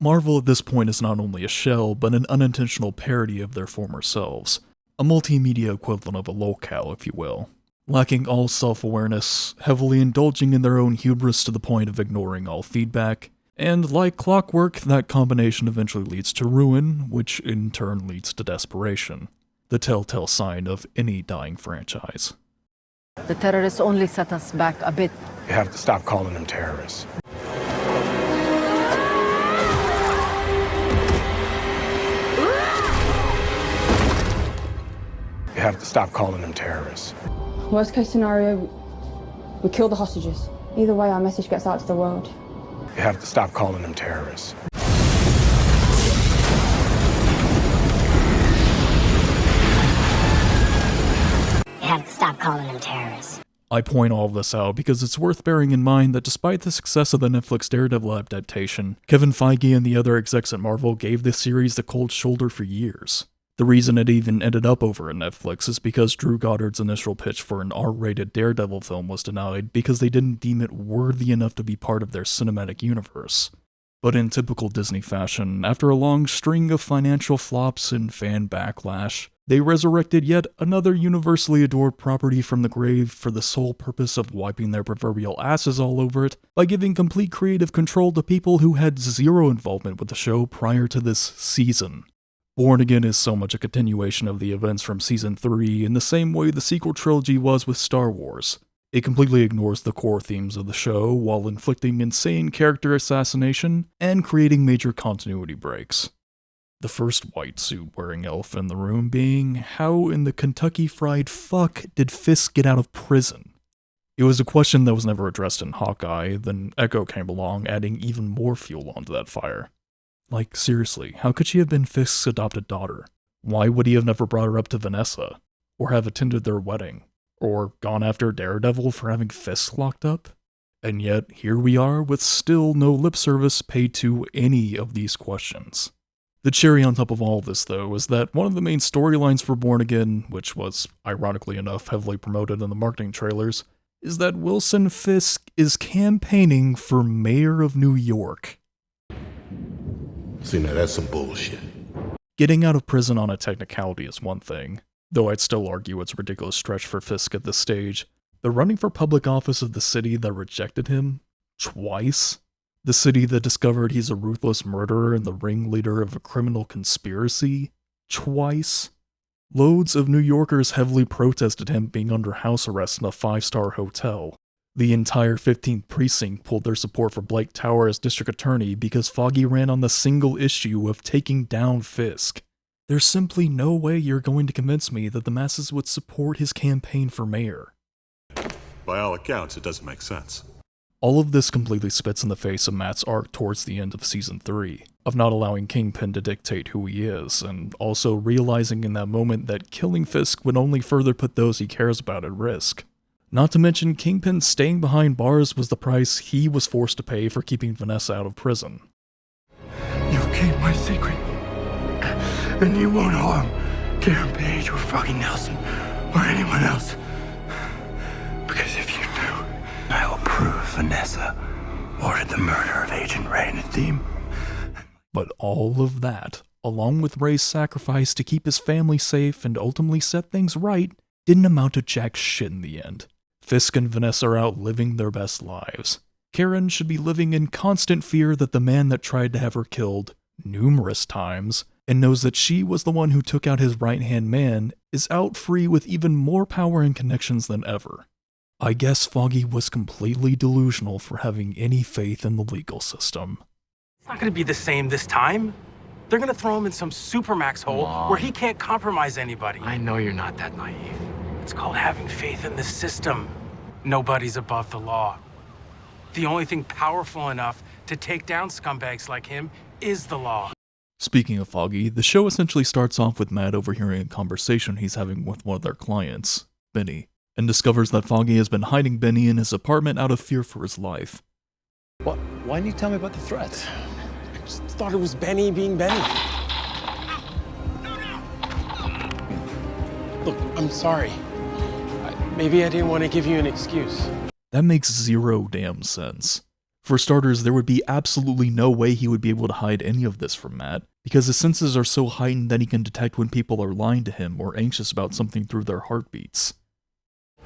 Marvel at this point is not only a shell, but an unintentional parody of their former selves. A multimedia equivalent of a lolcow, if you will. Lacking all self-awareness, heavily indulging in their own hubris to the point of ignoring all feedback, and like clockwork, that combination eventually leads to ruin, which in turn leads to desperation. The telltale sign of any dying franchise. The terrorists only set us back a bit. You have to stop calling them terrorists. You have to stop calling them terrorists. Worst case scenario, we kill the hostages. Either way, our message gets out to the world. You have to stop calling them terrorists. You have to stop calling them terrorists. I point all of this out because it's worth bearing in mind that despite the success of the Netflix Daredevil adaptation, Kevin Feige and the other execs at Marvel gave this series the cold shoulder for years. The reason it even ended up over at Netflix is because Drew Goddard's initial pitch for an R-rated Daredevil film was denied because they didn't deem it worthy enough to be part of their cinematic universe. But in typical Disney fashion, after a long string of financial flops and fan backlash, they resurrected yet another universally adored property from the grave for the sole purpose of wiping their proverbial asses all over it by giving complete creative control to people who had zero involvement with the show prior to this season. Born Again is so much a continuation of the events from Season 3 in the same way the sequel trilogy was with Star Wars. It completely ignores the core themes of the show while inflicting insane character assassination and creating major continuity breaks. The first white suit-wearing elf in the room being, how in the Kentucky Fried Fuck did Fisk get out of prison? It was a question that was never addressed in Hawkeye, then Echo came along adding even more fuel onto that fire. Like, seriously, how could she have been Fisk's adopted daughter? Why would he have never brought her up to Vanessa? Or have attended their wedding? Or gone after Daredevil for having Fisk locked up? And yet, here we are with still no lip service paid to any of these questions. The cherry on top of all this, though, is that one of the main storylines for Born Again, which was, ironically enough, heavily promoted in the marketing trailers, is that Wilson Fisk is campaigning for mayor of New York. See, now that's some bullshit. Getting out of prison on a technicality is one thing, though I'd still argue it's a ridiculous stretch for Fisk at this stage. But running for public office of the city that rejected him, twice? The city that discovered he's a ruthless murderer and the ringleader of a criminal conspiracy, twice? Loads of New Yorkers heavily protested him being under house arrest in a 5-star hotel. The entire 15th precinct pulled their support for Blake Tower as district attorney because Foggy ran on the single issue of taking down Fisk. There's simply no way you're going to convince me that the masses would support his campaign for mayor. By all accounts, it doesn't make sense. All of this completely spits in the face of Matt's arc towards the end of Season 3, of not allowing Kingpin to dictate who he is, and also realizing in that moment that killing Fisk would only further put those he cares about at risk. Not to mention, Kingpin staying behind bars was the price he was forced to pay for keeping Vanessa out of prison. You keep my secret, and you won't harm Karen Page or Froggy Nelson or anyone else. Because if you do, I will prove Vanessa ordered the murder of Agent Ray Nathim. But all of that, along with Ray's sacrifice to keep his family safe and ultimately set things right, didn't amount to jack shit in the end. Fisk and Vanessa are out living their best lives. Karen should be living in constant fear that the man that tried to have her killed numerous times, and knows that she was the one who took out his right-hand man, is out free with even more power and connections than ever. I guess Foggy was completely delusional for having any faith in the legal system. It's not gonna be the same this time. They're gonna throw him in some supermax hole where he can't compromise anybody. I know you're not that naive. It's called having faith in the system. Nobody's above the law. The only thing powerful enough to take down scumbags like him is the law. Speaking of Foggy, the show essentially starts off with Matt overhearing a conversation he's having with one of their clients, Benny, and discovers that Foggy has been hiding Benny in his apartment out of fear for his life. What? Why didn't you tell me about the threat? I just thought it was Benny being Benny. Look, I'm sorry. Maybe I didn't want to give you an excuse. That makes zero damn sense. For starters, there would be absolutely no way he would be able to hide any of this from Matt, because his senses are so heightened that he can detect when people are lying to him or anxious about something through their heartbeats.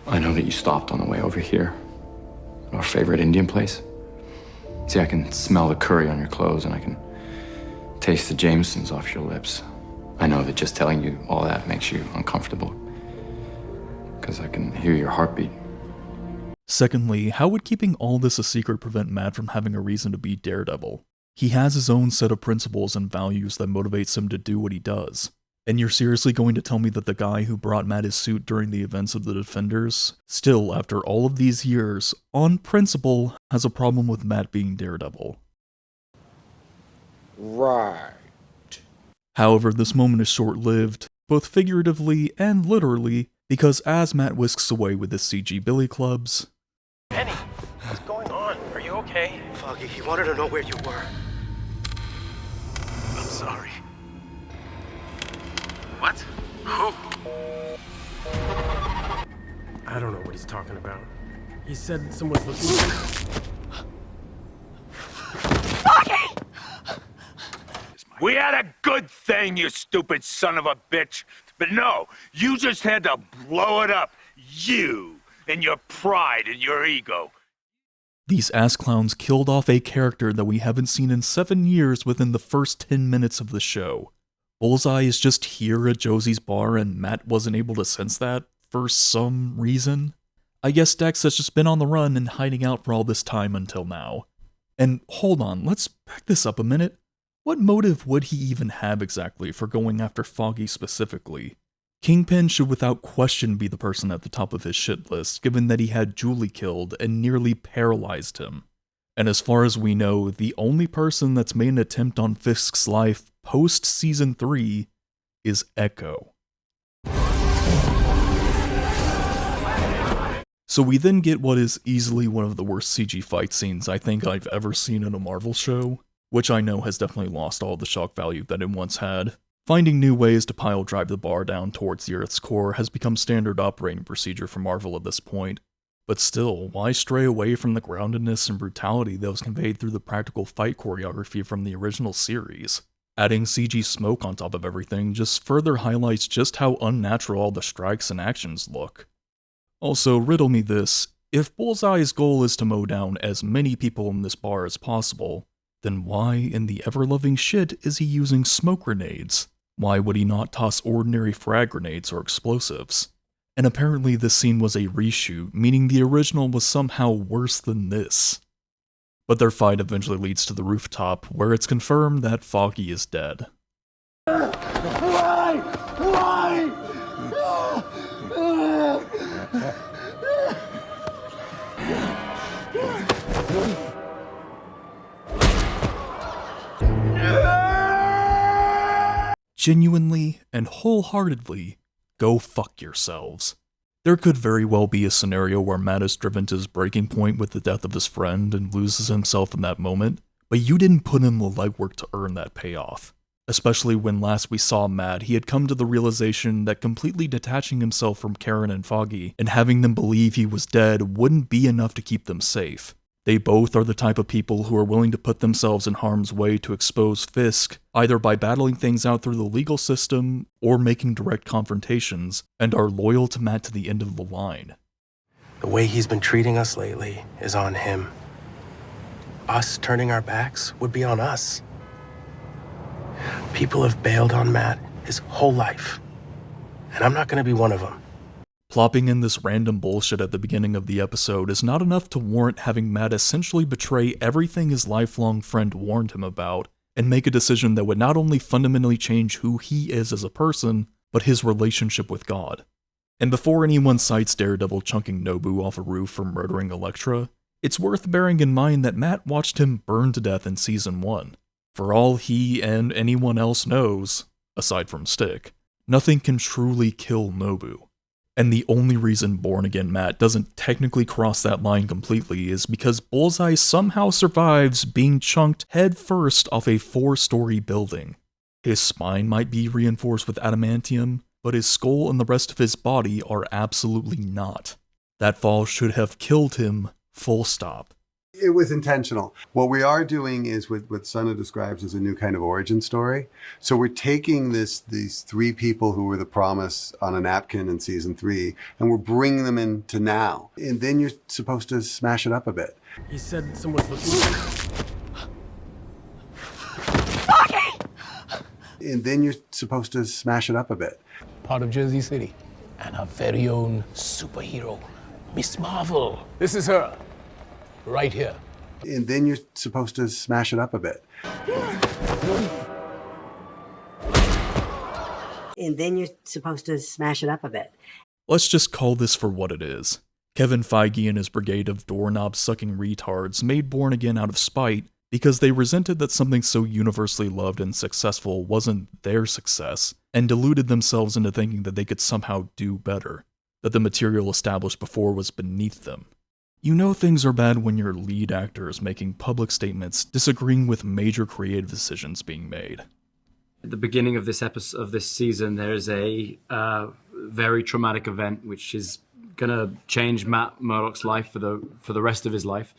I know that you stopped on the way over here. Our favorite Indian place. See, I can smell the curry on your clothes and I can taste the Jamesons off your lips. I know that just telling you all that makes you uncomfortable, because I can hear your heartbeat. Secondly, how would keeping all this a secret prevent Matt from having a reason to be Daredevil? He has his own set of principles and values that motivates him to do what he does. And you're seriously going to tell me that the guy who brought Matt his suit during the events of the Defenders, still, after all of these years, on principle, has a problem with Matt being Daredevil? Right. However, this moment is short-lived, both figuratively and literally, because as Matt whisks away with his CG billy clubs... Penny, what's going on? Are you okay? Foggy, he wanted to know where you were. I'm sorry. What? Who? I don't know what he's talking about. He said someone's looking. We had a good thing, you stupid son of a bitch. But no, you just had to blow it up. You and your pride and your ego. These ass clowns killed off a character that we haven't seen in 7 years within the first 10 minutes of the show. Bullseye is just here at Josie's bar and Matt wasn't able to sense that for some reason. I guess Dex has just been on the run and hiding out for all this time until now. And hold on, let's back this up a minute. What motive would he even have exactly for going after Foggy specifically? Kingpin should without question be the person at the top of his shit list, given that he had Julie killed and nearly paralyzed him. And as far as we know, the only person that's made an attempt on Fisk's life post-Season 3 is Echo. So we then get what is easily one of the worst CG fight scenes I think I've ever seen in a Marvel show, which I know has definitely lost all the shock value that it once had. Finding new ways to pile drive the bar down towards the Earth's core has become standard operating procedure for Marvel at this point. But still, why stray away from the groundedness and brutality that was conveyed through the practical fight choreography from the original series? Adding CG smoke on top of everything just further highlights just how unnatural all the strikes and actions look. Also, riddle me this, if Bullseye's goal is to mow down as many people in this bar as possible, then why in the ever-loving shit is he using smoke grenades? Why would he not toss ordinary frag grenades or explosives? And apparently this scene was a reshoot, meaning the original was somehow worse than this. But their fight eventually leads to the rooftop, where it's confirmed that Foggy is dead. Why? Genuinely and wholeheartedly, go fuck yourselves. There could very well be a scenario where Matt is driven to his breaking point with the death of his friend and loses himself in that moment, but you didn't put in the legwork to earn that payoff. Especially when last we saw Matt, he had come to the realization that completely detaching himself from Karen and Foggy and having them believe he was dead wouldn't be enough to keep them safe. They both are the type of people who are willing to put themselves in harm's way to expose Fisk, either by battling things out through the legal system or making direct confrontations, and are loyal to Matt to the end of the line. The way he's been treating us lately is on him. Us turning our backs would be on us. People have bailed on Matt his whole life, and I'm not going to be one of them. Plopping in this random bullshit at the beginning of the episode is not enough to warrant having Matt essentially betray everything his lifelong friend warned him about, and make a decision that would not only fundamentally change who he is as a person, but his relationship with God. And before anyone cites Daredevil chunking Nobu off a roof for murdering Elektra, it's worth bearing in mind that Matt watched him burn to death in Season 1. For all he and anyone else knows, aside from Stick, nothing can truly kill Nobu. And the only reason born-again Matt doesn't technically cross that line completely is because Bullseye somehow survives being chunked head first off a 4-story building. His spine might be reinforced with adamantium, but his skull and the rest of his body are absolutely not. That fall should have killed him, full stop. It was intentional. What we are doing is what Sana describes as a new kind of origin story. So we're taking these three people who were the promise on a napkin in season 3, and we're bringing them into now. And then you're supposed to smash it up a bit. He said someone's looking. And then you're supposed to smash it up a bit. Part of Jersey City. And our very own superhero, Miss Marvel. This is her. Right here. And then you're supposed to smash it up a bit. And then you're supposed to smash it up a bit. Let's just call this for what it is. Kevin Feige and his brigade of doorknob-sucking retards made Born Again out of spite because they resented that something so universally loved and successful wasn't their success, and deluded themselves into thinking that they could somehow do better, that the material established before was beneath them. You know things are bad when your lead actor is making public statements disagreeing with major creative decisions being made. At the beginning of this episode of this season, there's a very traumatic event which is gonna change Matt Murdock's life for the rest of his life.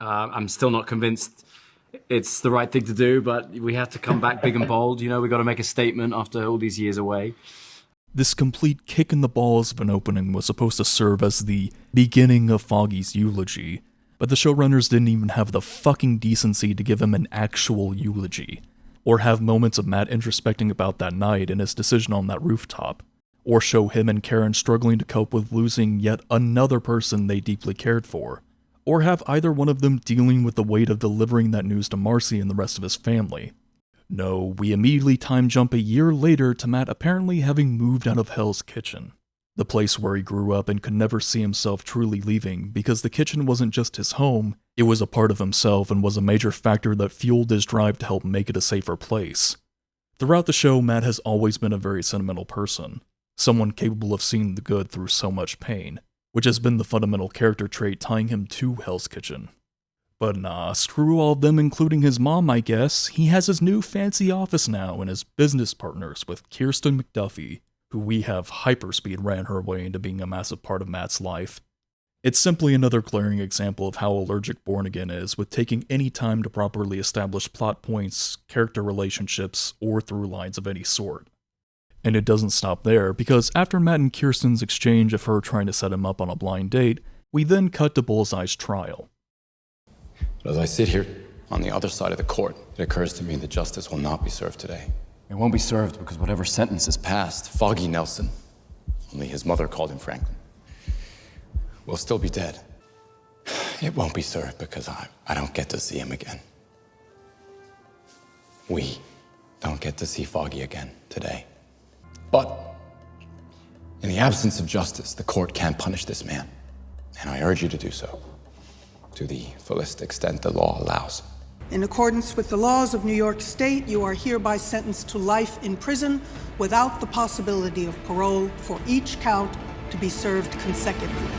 I'm still not convinced it's the right thing to do, but we have to come back big and bold. You know, we got to make a statement after all these years away. This complete kick in the balls of an opening was supposed to serve as the beginning of Foggy's eulogy, but the showrunners didn't even have the fucking decency to give him an actual eulogy, or have moments of Matt introspecting about that night and his decision on that rooftop, or show him and Karen struggling to cope with losing yet another person they deeply cared for, or have either one of them dealing with the weight of delivering that news to Marcy and the rest of his family. No, we immediately time jump a year later to Matt apparently having moved out of Hell's Kitchen, the place where he grew up and could never see himself truly leaving because the kitchen wasn't just his home, it was a part of himself and was a major factor that fueled his drive to help make it a safer place. Throughout the show, Matt has always been a very sentimental person, someone capable of seeing the good through so much pain, which has been the fundamental character trait tying him to Hell's Kitchen. But nah, screw all of them, including his mom, I guess. He has his new fancy office now and his business partners with Kirsten McDuffie, who we have hyperspeed ran her way into being a massive part of Matt's life. It's simply another glaring example of how allergic Born Again is with taking any time to properly establish plot points, character relationships, or through lines of any sort. And it doesn't stop there, because after Matt and Kirsten's exchange of her trying to set him up on a blind date, we then cut to Bullseye's trial. But as I sit here on the other side of the court, it occurs to me that justice will not be served today. It won't be served because whatever sentence is passed, Foggy Nelson, only his mother called him Franklin, will still be dead. It won't be served because I don't get to see him again. We don't get to see Foggy again today. But in the absence of justice, the court can't punish this man. And I urge you to do so, to the fullest extent the law allows. In accordance with the laws of New York State, you are hereby sentenced to life in prison without the possibility of parole for each count to be served consecutively.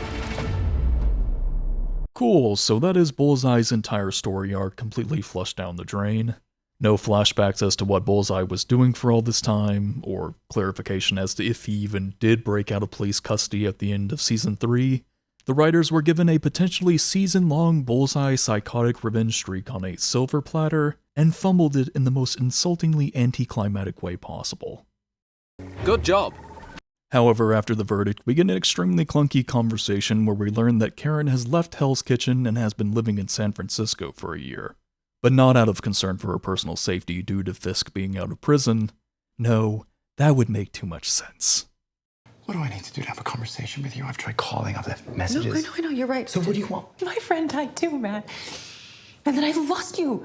Cool, so that is Bullseye's entire story arc completely flushed down the drain. No flashbacks as to what Bullseye was doing for all this time, or clarification as to if he even did break out of police custody at the end of Season 3. The writers were given a potentially season-long Bullseye psychotic revenge streak on a silver platter, and fumbled it in the most insultingly anticlimactic way possible. Good job. However, after the verdict, we get an extremely clunky conversation where we learn that Karen has left Hell's Kitchen and has been living in San Francisco for a year. But not out of concern for her personal safety due to Fisk being out of prison. No, that would make too much sense. What do I need to do to have a conversation with you? I've tried calling, I've left messages. No, you're right. So what do you want? My friend died too, Matt. And then I lost you.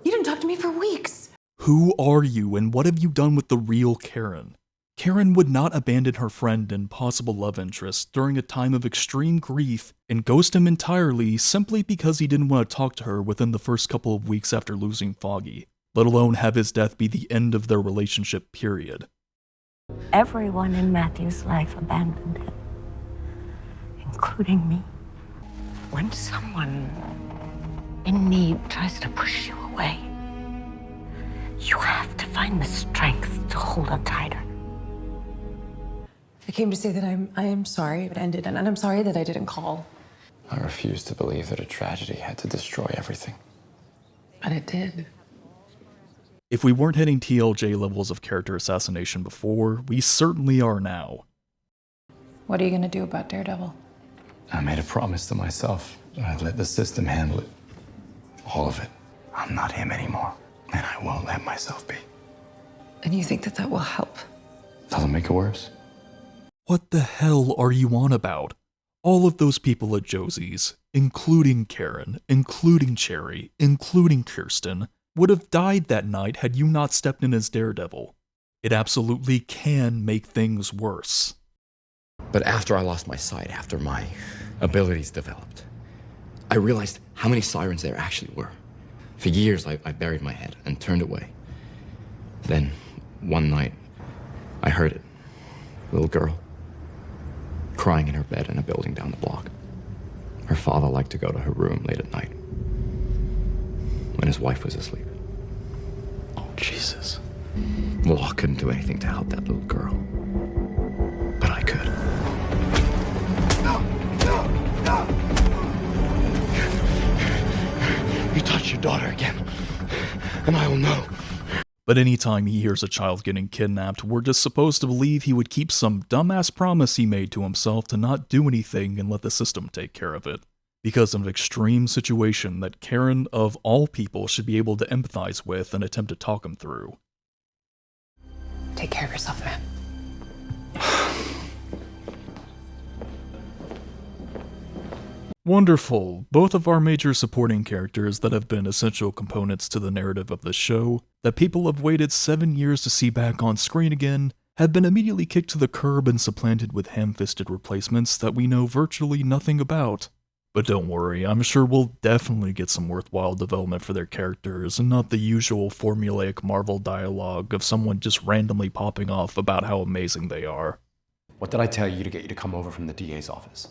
You didn't talk to me for weeks. Who are you and what have you done with the real Karen? Karen would not abandon her friend and possible love interest during a time of extreme grief and ghost him entirely simply because he didn't want to talk to her within the first couple of weeks after losing Foggy, let alone have his death be the end of their relationship, period. Everyone in Matthew's life abandoned him, including me. When someone in need tries to push you away, you have to find the strength to hold on tighter. I came to say that I am sorry it ended, and I'm sorry that I didn't call. I refuse to believe that a tragedy had to destroy everything. But it did. If we weren't hitting TLJ levels of character assassination before, we certainly are now. What are you gonna do about Daredevil? I made a promise to myself that I'd let the system handle it. All of it. I'm not him anymore, and I won't let myself be. And you think that that will help? Doesn't make it worse. What the hell are you on about? All of those people at Josie's, including Karen, including Cherry, including Kirsten, would have died that night had you not stepped in as Daredevil. It absolutely can make things worse. But after I lost my sight, after my abilities developed, I realized how many sirens there actually were. For years, I buried my head and turned away. Then, one night, I heard it. Little girl, crying in her bed in a building down the block. Her father liked to go to her room late at night, when his wife was asleep. Oh, Jesus. Well, I couldn't do anything to help that little girl. But I could. You touch your daughter again, and I will know. But anytime he hears a child getting kidnapped, we're just supposed to believe he would keep some dumbass promise he made to himself to not do anything and let the system take care of it. Because of an extreme situation that Karen, of all people, should be able to empathize with and attempt to talk him through. Take care of yourself, man. Wonderful. Both of our major supporting characters that have been essential components to the narrative of the show, that people have waited 7 years to see back on screen again, have been immediately kicked to the curb and supplanted with ham-fisted replacements that we know virtually nothing about. But don't worry, I'm sure we'll definitely get some worthwhile development for their characters, and not the usual formulaic Marvel dialogue of someone just randomly popping off about how amazing they are. What did I tell you to get you to come over from the DA's office?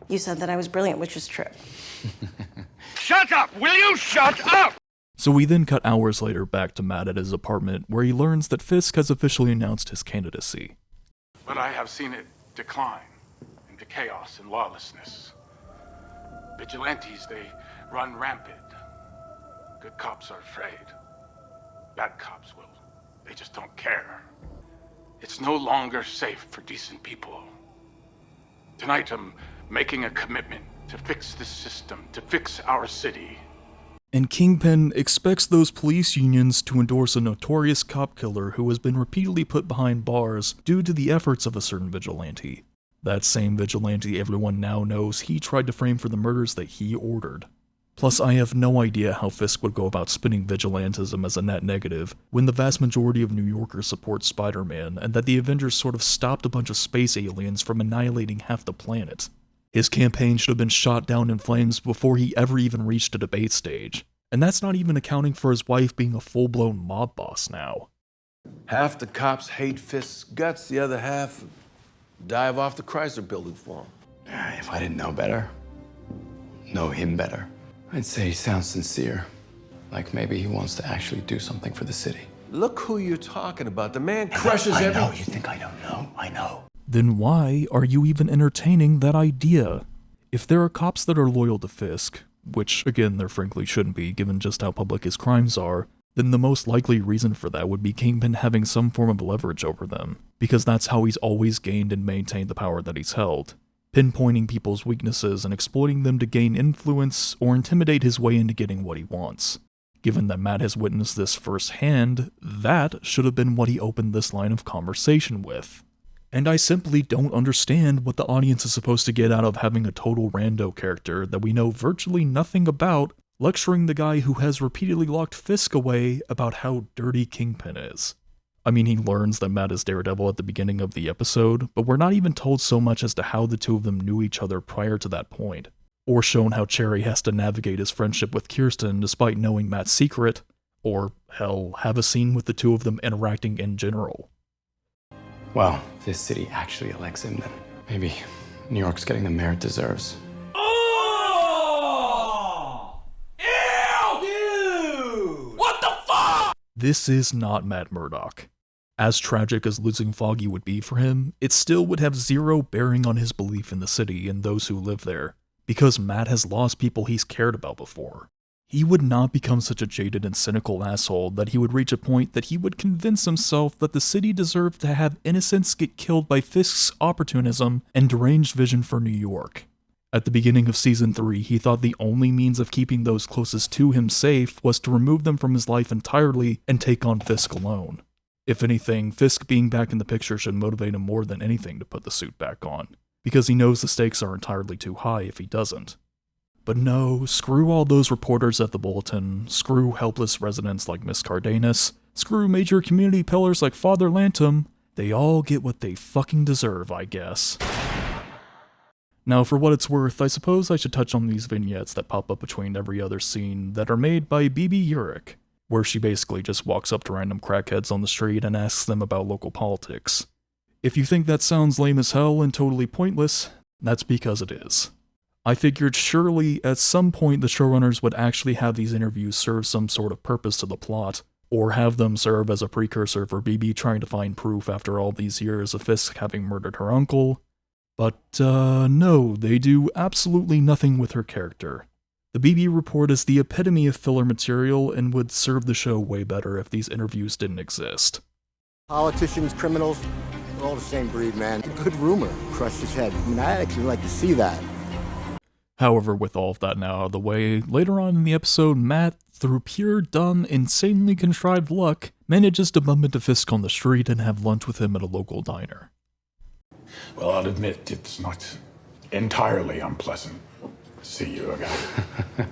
You said that I was brilliant, which is true. Shut up! Will you shut up? So we then cut hours later back to Matt at his apartment, where he learns that Fisk has officially announced his candidacy. But I have seen it decline into chaos and lawlessness. Vigilantes, they run rampant. Good cops are afraid. Bad cops, well, they just don't care. It's no longer safe for decent people. Tonight I'm making a commitment to fix this system, to fix our city. And Kingpin expects those police unions to endorse a notorious cop killer who has been repeatedly put behind bars due to the efforts of a certain vigilante. That same vigilante everyone now knows he tried to frame for the murders that he ordered. Plus, I have no idea how Fisk would go about spinning vigilantism as a net negative when the vast majority of New Yorkers support Spider-Man and that the Avengers sort of stopped a bunch of space aliens from annihilating half the planet. His campaign should have been shot down in flames before he ever even reached a debate stage. And that's not even accounting for his wife being a full-blown mob boss now. Half the cops hate Fisk's guts, the other half dive off the Chrysler building for him. If I didn't know better, know him better, I'd say he sounds sincere. Like maybe he wants to actually do something for the city. Look who you're talking about. The man crushes every... I know, you think I don't know? I know. Then why are you even entertaining that idea? If there are cops that are loyal to Fisk, which again there frankly shouldn't be given just how public his crimes are, then the most likely reason for that would be Kingpin having some form of leverage over them, because that's how he's always gained and maintained the power that he's held, pinpointing people's weaknesses and exploiting them to gain influence or intimidate his way into getting what he wants. Given that Matt has witnessed this firsthand, that should have been what he opened this line of conversation with. And I simply don't understand what the audience is supposed to get out of having a total rando character that we know virtually nothing about lecturing the guy who has repeatedly locked Fisk away about how dirty Kingpin is. I mean, he learns that Matt is Daredevil at the beginning of the episode, but we're not even told so much as to how the two of them knew each other prior to that point, or shown how Cherry has to navigate his friendship with Kirsten despite knowing Matt's secret, or, hell, have a scene with the two of them interacting in general. Well, if this city actually elects him, then maybe New York's getting the mayor it deserves. Oh! Ew, dude! What the fuck? This is not Matt Murdock. As tragic as losing Foggy would be for him, it still would have zero bearing on his belief in the city and those who live there, because Matt has lost people he's cared about before. He would not become such a jaded and cynical asshole that he would reach a point that he would convince himself that the city deserved to have innocents get killed by Fisk's opportunism and deranged vision for New York. At the beginning of Season 3, he thought the only means of keeping those closest to him safe was to remove them from his life entirely and take on Fisk alone. If anything, Fisk being back in the picture should motivate him more than anything to put the suit back on, because he knows the stakes are entirely too high if he doesn't. But no, screw all those reporters at the Bulletin, screw helpless residents like Miss Cardenas, screw major community pillars like Father Lantom, they all get what they fucking deserve, I guess. Now, for what it's worth, I suppose I should touch on these vignettes that pop up between every other scene that are made by BB Urich, where she basically just walks up to random crackheads on the street and asks them about local politics. If you think that sounds lame as hell and totally pointless, that's because it is. I figured surely at some point the showrunners would actually have these interviews serve some sort of purpose to the plot, or have them serve as a precursor for BB trying to find proof after all these years of Fisk having murdered her uncle. But no, they do absolutely nothing with her character. The BB report is the epitome of filler material and would serve the show way better if these interviews didn't exist. Politicians, criminals, they're all the same breed, man. A good rumor crushed his head. I mean, I'd actually like to see that. However, with all of that now out of the way, later on in the episode, Matt, through pure, dumb, insanely contrived luck, manages to bump into Fisk on the street and have lunch with him at a local diner. Well, I'll admit it's not entirely unpleasant to see you again.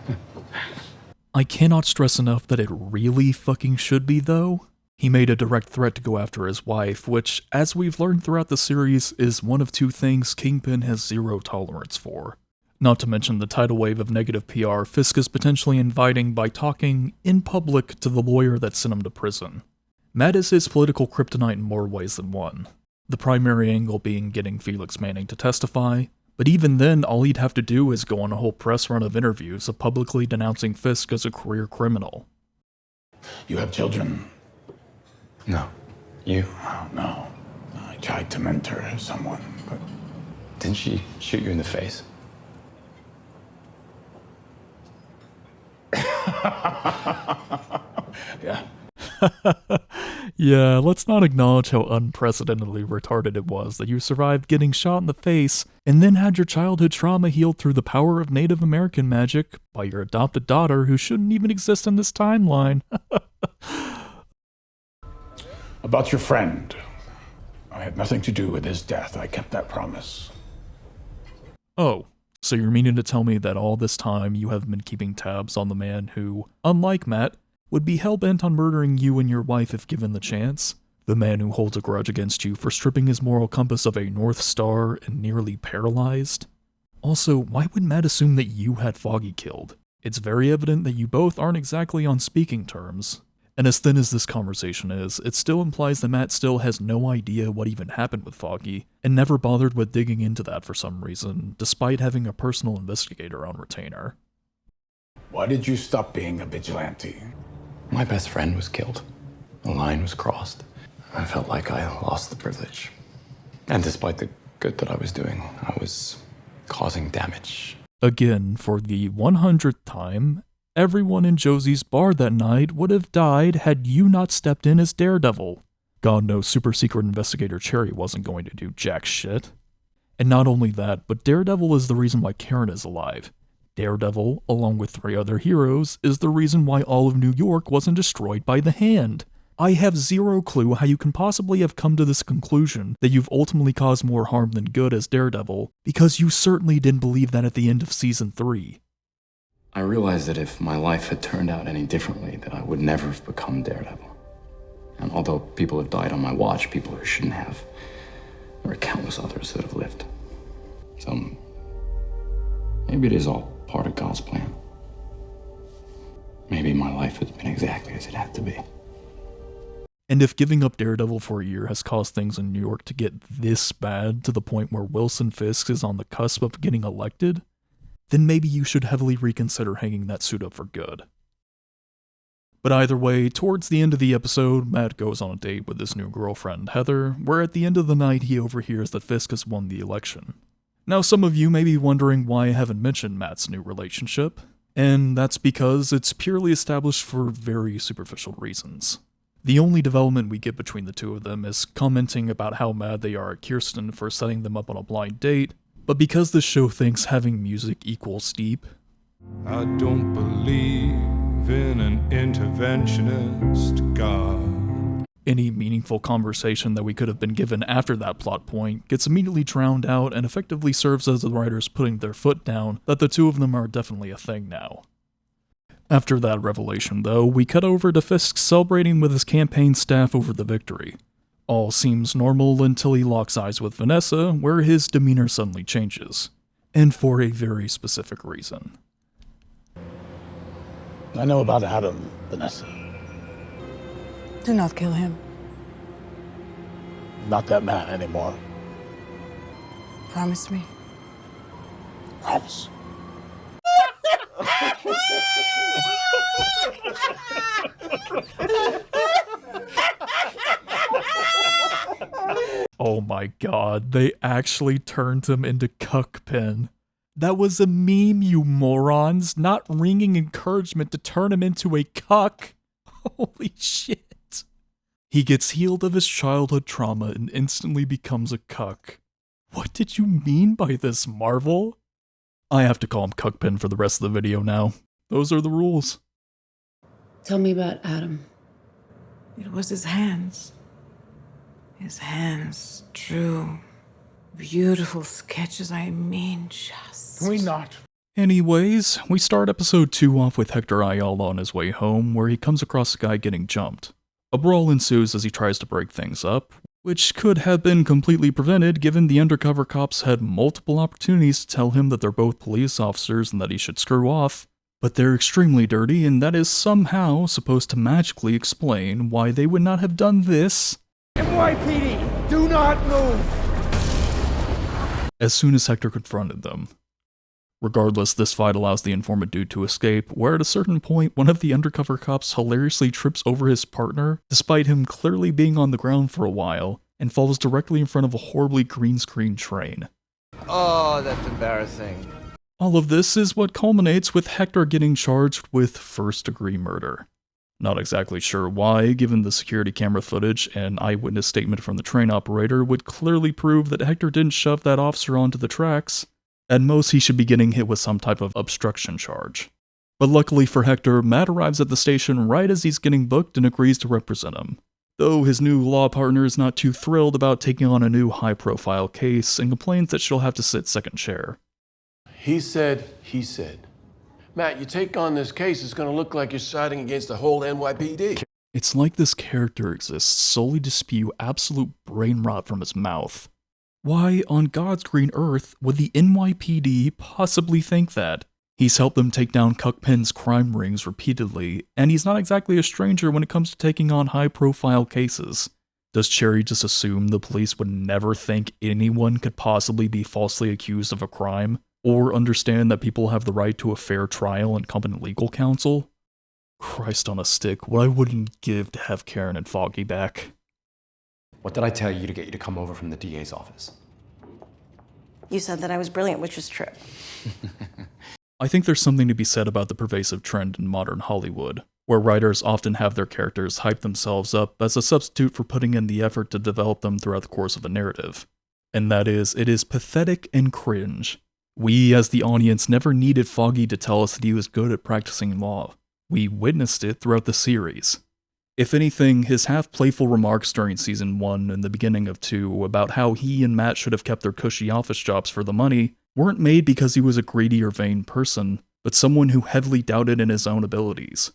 I cannot stress enough that it really fucking should be, though. He made a direct threat to go after his wife, which, as we've learned throughout the series, is one of two things Kingpin has zero tolerance for. Not to mention the tidal wave of negative PR Fisk is potentially inviting by talking, in public, to the lawyer that sent him to prison. Matt is his political kryptonite in more ways than one. The primary angle being getting Felix Manning to testify, but even then all he'd have to do is go on a whole press run of interviews of publicly denouncing Fisk as a career criminal. You have children? No. You? Oh, no. I tried to mentor someone, but... Didn't she shoot you in the face? Yeah. Yeah, let's not acknowledge how unprecedentedly retarded it was that you survived getting shot in the face and then had your childhood trauma healed through the power of Native American magic by your adopted daughter who shouldn't even exist in this timeline. About your friend. I had nothing to do with his death. I kept that promise. Oh, so you're meaning to tell me that all this time you have been keeping tabs on the man who, unlike Matt, would be hell-bent on murdering you and your wife if given the chance? The man who holds a grudge against you for stripping his moral compass of a North Star and nearly paralyzed? Also, why would Matt assume that you had Foggy killed? It's very evident that you both aren't exactly on speaking terms. And as thin as this conversation is, it still implies that Matt still has no idea what even happened with Foggy, and never bothered with digging into that for some reason, despite having a personal investigator on retainer. Why did you stop being a vigilante? My best friend was killed. A line was crossed. I felt like I lost the privilege. And despite the good that I was doing, I was causing damage. Again, for the 100th time, everyone in Josie's bar that night would have died had you not stepped in as Daredevil. God knows super secret investigator Cherry wasn't going to do jack shit. And not only that, but Daredevil is the reason why Karen is alive. Daredevil, along with 3 other heroes, is the reason why all of New York wasn't destroyed by the Hand. I have zero clue how you can possibly have come to this conclusion that you've ultimately caused more harm than good as Daredevil, because you certainly didn't believe that at the end of Season 3. I realized that if my life had turned out any differently, that I would never have become Daredevil. And although people have died on my watch, people who shouldn't have, there are countless others that have lived. So maybe it is all part of God's plan. Maybe my life has been exactly as it had to be. And if giving up Daredevil for a year has caused things in New York to get this bad to the point where Wilson Fisk is on the cusp of getting elected, then maybe you should heavily reconsider hanging that suit up for good. But either way, towards the end of the episode, Matt goes on a date with his new girlfriend, Heather, where at the end of the night he overhears that Fisk has won the election. Now some of you may be wondering why I haven't mentioned Matt's new relationship, and that's because it's purely established for very superficial reasons. The only development we get between the two of them is commenting about how mad they are at Kirsten for setting them up on a blind date, but because this show thinks having music equals deep, I don't believe in an interventionist God. Any meaningful conversation that we could have been given after that plot point gets immediately drowned out and effectively serves as the writers putting their foot down that the two of them are definitely a thing now. After that revelation, though, we cut over to Fisk celebrating with his campaign staff over the victory. All seems normal until he locks eyes with Vanessa, where his demeanor suddenly changes. And for a very specific reason. I know about Adam, Vanessa. Do not kill him. Not that man anymore. Promise me. Promise. Oh my god, they actually turned him into Cuckpin. That was a meme, you morons, not ringing encouragement to turn him into a cuck. Holy shit. He gets healed of his childhood trauma and instantly becomes a cuck. What did you mean by this, Marvel? I have to call him Cuckpin for the rest of the video now. Those are the rules. Tell me about Adam. It was his hands. His hands drew beautiful sketches, I mean, just... Can we not? Anyways, we start episode 2 off with Hector Ayala on his way home, where he comes across a guy getting jumped. A brawl ensues as he tries to break things up, which could have been completely prevented given the undercover cops had multiple opportunities to tell him that they're both police officers and that he should screw off, but they're extremely dirty and that is somehow supposed to magically explain why they would not have done this. NYPD, do not move! As soon as Hector confronted them. Regardless, this fight allows the informant dude to escape, where at a certain point, one of the undercover cops hilariously trips over his partner, despite him clearly being on the ground for a while, and falls directly in front of a horribly green screen train. Oh, that's embarrassing. All of this is what culminates with Hector getting charged with first-degree murder. Not exactly sure why, given the security camera footage and eyewitness statement from the train operator would clearly prove that Hector didn't shove that officer onto the tracks. At most, he should be getting hit with some type of obstruction charge. But luckily for Hector, Matt arrives at the station right as he's getting booked and agrees to represent him. Though his new law partner is not too thrilled about taking on a new high-profile case and complains that she'll have to sit second chair. He said, he said. Matt, you take on this case, it's gonna look like you're siding against the whole NYPD. It's like this character exists solely to spew absolute brain rot from his mouth. Why, on God's green earth, would the NYPD possibly think that? He's helped them take down Cuckpin's crime rings repeatedly, and he's not exactly a stranger when it comes to taking on high-profile cases. Does Cherry just assume the police would never think anyone could possibly be falsely accused of a crime? Or understand that people have the right to a fair trial and competent legal counsel? Christ on a stick, what I wouldn't give to have Karen and Foggy back. What did I tell you to get you to come over from the DA's office? You said that I was brilliant, which is true. I think there's something to be said about the pervasive trend in modern Hollywood, where writers often have their characters hype themselves up as a substitute for putting in the effort to develop them throughout the course of a narrative. And that is, it is pathetic and cringe. We, as the audience, never needed Foggy to tell us that he was good at practicing law. We witnessed it throughout the series. If anything, his half-playful remarks during Season 1 and the beginning of 2 about how he and Matt should have kept their cushy office jobs for the money weren't made because he was a greedy or vain person, but someone who heavily doubted in his own abilities.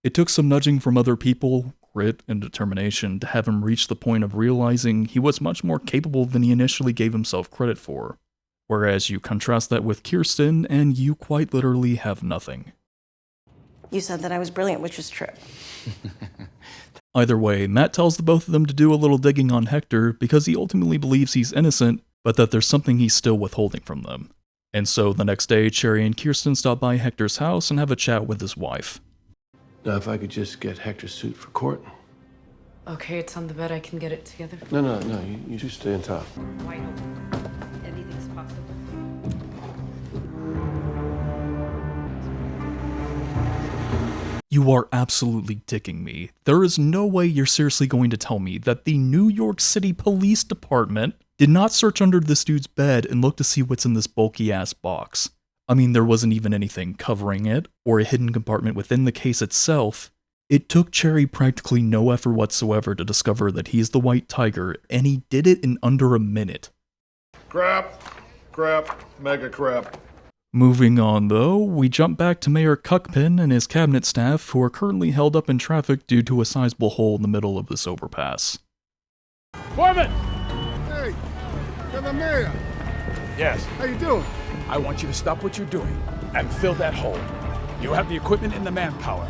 It took some nudging from other people, grit, and determination to have him reach the point of realizing he was much more capable than he initially gave himself credit for. Whereas you contrast that with Kirsten, and you quite literally have nothing. You said that I was brilliant, which is true. Either way, Matt tells the both of them to do a little digging on Hector because he ultimately believes he's innocent, but that there's something he's still withholding from them. And so the next day, Cherry and Kirsten stop by Hector's house and have a chat with his wife. Now, if I could just get Hector's suit for court. Okay, it's on the bed. I can get it together. No. You just stay on top. Wide open. Anything's possible. You are absolutely dicking me. There is no way you're seriously going to tell me that the New York City Police Department did not search under this dude's bed and look to see what's in this bulky ass box. I mean, there wasn't even anything covering it, or a hidden compartment within the case itself. It took Cherry practically no effort whatsoever to discover that he's the White Tiger, and he did it in under a minute. Crap, mega crap. Moving on though, we jump back to Mayor Cuckpin and his cabinet staff who are currently held up in traffic due to a sizable hole in the middle of this overpass. Foreman! Hey, you're the mayor. Yes. How you doing? I want you to stop what you're doing and fill that hole. You have the equipment and the manpower.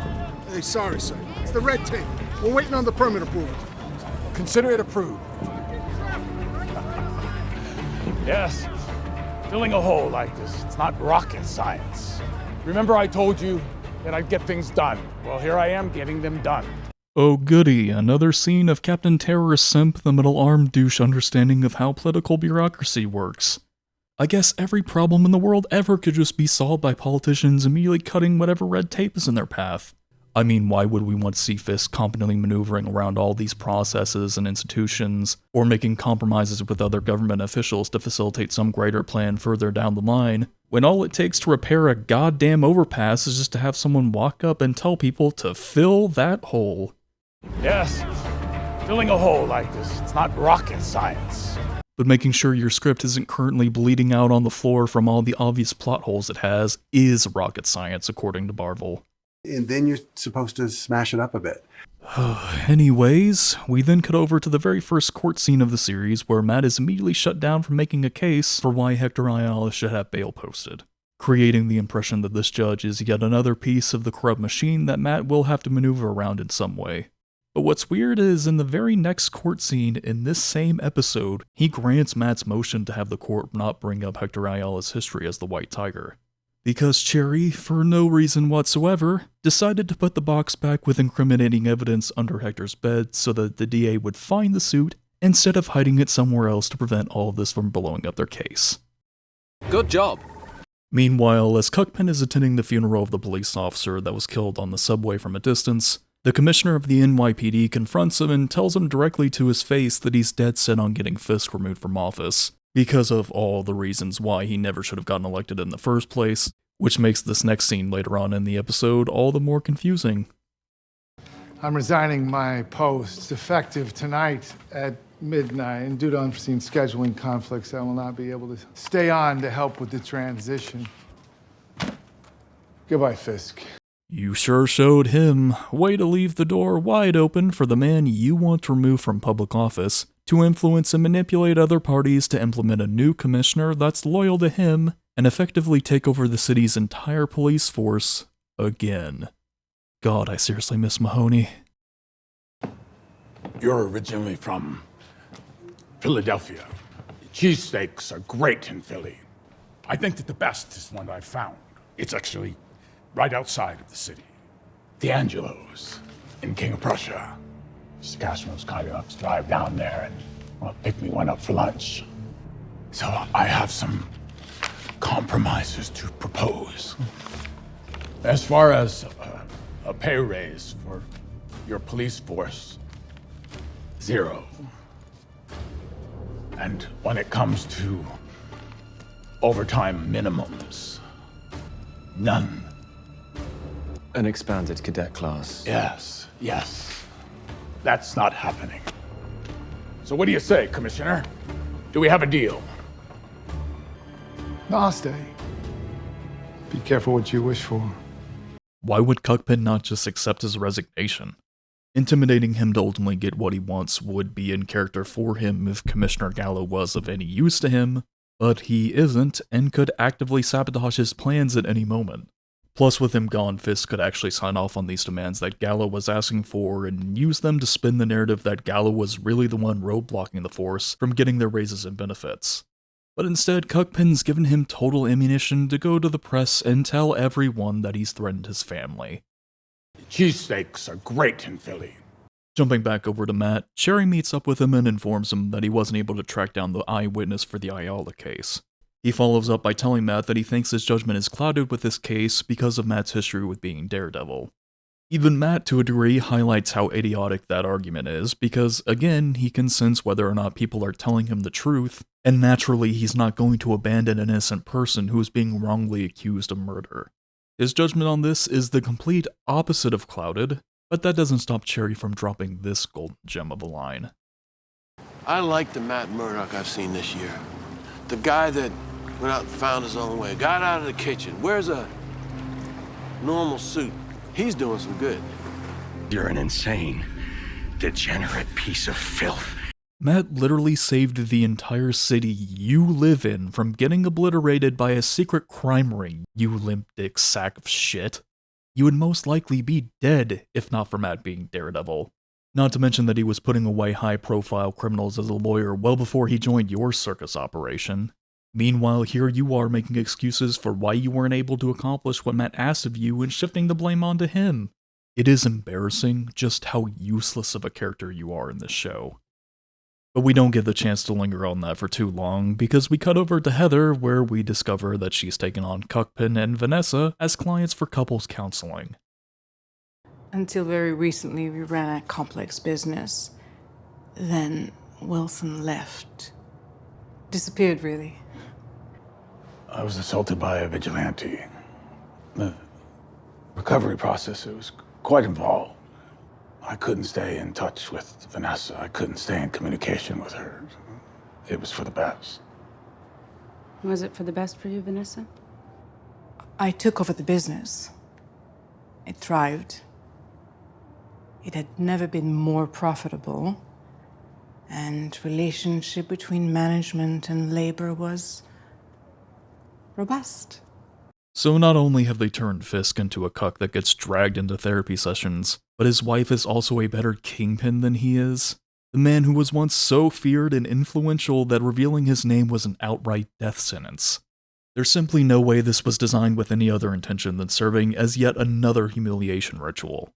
Hey, sorry, sir. It's the red tape. We're waiting on the permit approval. Consider it approved. Yes. Filling a hole like this, it's not rocket science. Remember I told you that I'd get things done? Well, here I am getting them done. Oh goody, another scene of Captain Terrorist Simp, the middle-armed douche understanding of how political bureaucracy works. I guess every problem in the world ever could just be solved by politicians immediately cutting whatever red tape is in their path. I mean, why would we want to see Fisk competently maneuvering around all these processes and institutions, or making compromises with other government officials to facilitate some greater plan further down the line, when all it takes to repair a goddamn overpass is just to have someone walk up and tell people to fill that hole? Yes. Filling a hole like this, it's not rocket science. But making sure your script isn't currently bleeding out on the floor from all the obvious plot holes it has is rocket science, according to Barvel. And then you're supposed to smash it up a bit. Anyways, we then cut over to the very first court scene of the series where Matt is immediately shut down from making a case for why Hector Ayala should have bail posted, creating the impression that this judge is yet another piece of the corrupt machine that Matt will have to maneuver around in some way. But what's weird is in the very next court scene in this same episode, he grants Matt's motion to have the court not bring up Hector Ayala's history as the White Tiger. Because Cherry, for no reason whatsoever, decided to put the box back with incriminating evidence under Hector's bed so that the DA would find the suit instead of hiding it somewhere else to prevent all of this from blowing up their case. Good job. Meanwhile, as Cuckpin is attending the funeral of the police officer that was killed on the subway from a distance, the commissioner of the NYPD confronts him and tells him directly to his face that he's dead set on getting Fisk removed from office, because of all the reasons why he never should have gotten elected in the first place, which makes this next scene later on in the episode all the more confusing. I'm resigning my post effective tonight at midnight, and due to unforeseen scheduling conflicts, I will not be able to stay on to help with the transition. Goodbye, Fisk. You sure showed him. Way to leave the door wide open for the man you want to remove from public office to influence and manipulate other parties to implement a new commissioner that's loyal to him and effectively take over the city's entire police force again. God, I seriously miss Mahoney. You're originally from Philadelphia. Cheesesteaks are great in Philly. I think that the best is one I've found. It's actually right outside of the city. The Angelos in King of Prussia. Mr. Cashman was kind enough to drive down there and pick me one up for lunch. So I have some compromises to propose. As far as a pay raise for your police force, 0. And when it comes to overtime minimums, none. An expanded cadet class. Yes. That's not happening. So what do you say, Commissioner? Do we have a deal? No, I'll stay. Be careful what you wish for. Why would Cuckpin not just accept his resignation? Intimidating him to ultimately get what he wants would be in character for him if Commissioner Gallo was of any use to him, but he isn't and could actively sabotage his plans at any moment. Plus, with him gone, Fisk could actually sign off on these demands that Gallo was asking for and use them to spin the narrative that Gallo was really the one roadblocking the force from getting their raises and benefits. But instead, Cuckpin's given him total ammunition to go to the press and tell everyone that he's threatened his family. Cheesesteaks are great in Philly. Jumping back over to Matt, Cherry meets up with him and informs him that he wasn't able to track down the eyewitness for the Ayala case. He follows up by telling Matt that he thinks his judgment is clouded with this case because of Matt's history with being Daredevil. Even Matt, to a degree, highlights how idiotic that argument is, because, again, he can sense whether or not people are telling him the truth, and naturally he's not going to abandon an innocent person who is being wrongly accused of murder. His judgment on this is the complete opposite of clouded, but that doesn't stop Cherry from dropping this golden gem of a line. I like the Matt Murdock I've seen this year. The guy that went out and found his own way, got out of the kitchen, wears a normal suit. He's doing some good. You're an insane, degenerate piece of filth. Matt literally saved the entire city you live in from getting obliterated by a secret crime ring, you limp dick sack of shit. You would most likely be dead if not for Matt being Daredevil. Not to mention that he was putting away high-profile criminals as a lawyer well before he joined your circus operation. Meanwhile, here you are making excuses for why you weren't able to accomplish what Matt asked of you and shifting the blame onto him. It is embarrassing just how useless of a character you are in this show. But we don't get the chance to linger on that for too long, because we cut over to Heather, where we discover that she's taken on Cuckpin and Vanessa as clients for couples counseling. Until very recently, we ran a complex business. Then Wilson left. Disappeared, really. I was assaulted by a vigilante. The recovery process, it was quite involved. I couldn't stay in touch with Vanessa. I couldn't stay in communication with her. It was for the best. Was it for the best for you, Vanessa? I took over the business. It thrived. It had never been more profitable. And relationship between management and labor was robust. So not only have they turned Fisk into a cuck that gets dragged into therapy sessions, but his wife is also a better kingpin than he is. The man who was once so feared and influential that revealing his name was an outright death sentence. There's simply no way this was designed with any other intention than serving as yet another humiliation ritual.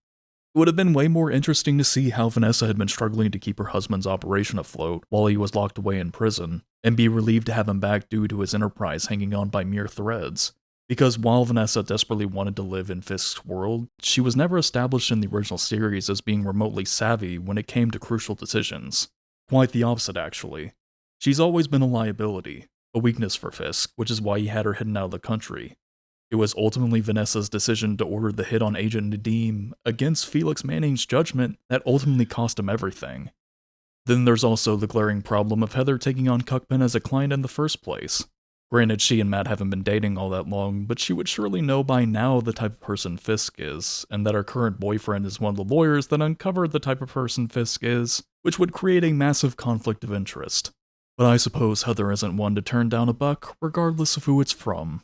It would have been way more interesting to see how Vanessa had been struggling to keep her husband's operation afloat while he was locked away in prison, and be relieved to have him back due to his enterprise hanging on by mere threads. Because while Vanessa desperately wanted to live in Fisk's world, she was never established in the original series as being remotely savvy when it came to crucial decisions. Quite the opposite, actually. She's always been a liability, a weakness for Fisk, which is why he had her hidden out of the country. It was ultimately Vanessa's decision to order the hit on Agent Nadeem against Felix Manning's judgment that ultimately cost him everything. Then there's also the glaring problem of Heather taking on Cuckpin as a client in the first place. Granted, she and Matt haven't been dating all that long, but she would surely know by now the type of person Fisk is, and that her current boyfriend is one of the lawyers that uncovered the type of person Fisk is, which would create a massive conflict of interest. But I suppose Heather isn't one to turn down a buck, regardless of who it's from.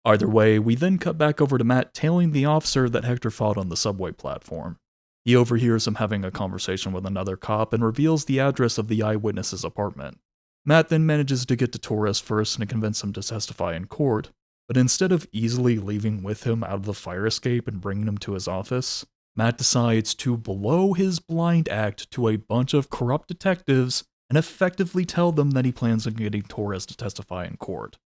Either way, we then cut back over to Matt tailing the officer that Hector fought on the subway platform. He overhears him having a conversation with another cop and reveals the address of the eyewitness's apartment. Matt then manages to get to Torres first and convince him to testify in court, but instead of easily leaving with him out of the fire escape and bringing him to his office, Matt decides to blow his blind act to a bunch of corrupt detectives and effectively tell them that he plans on getting Torres to testify in court.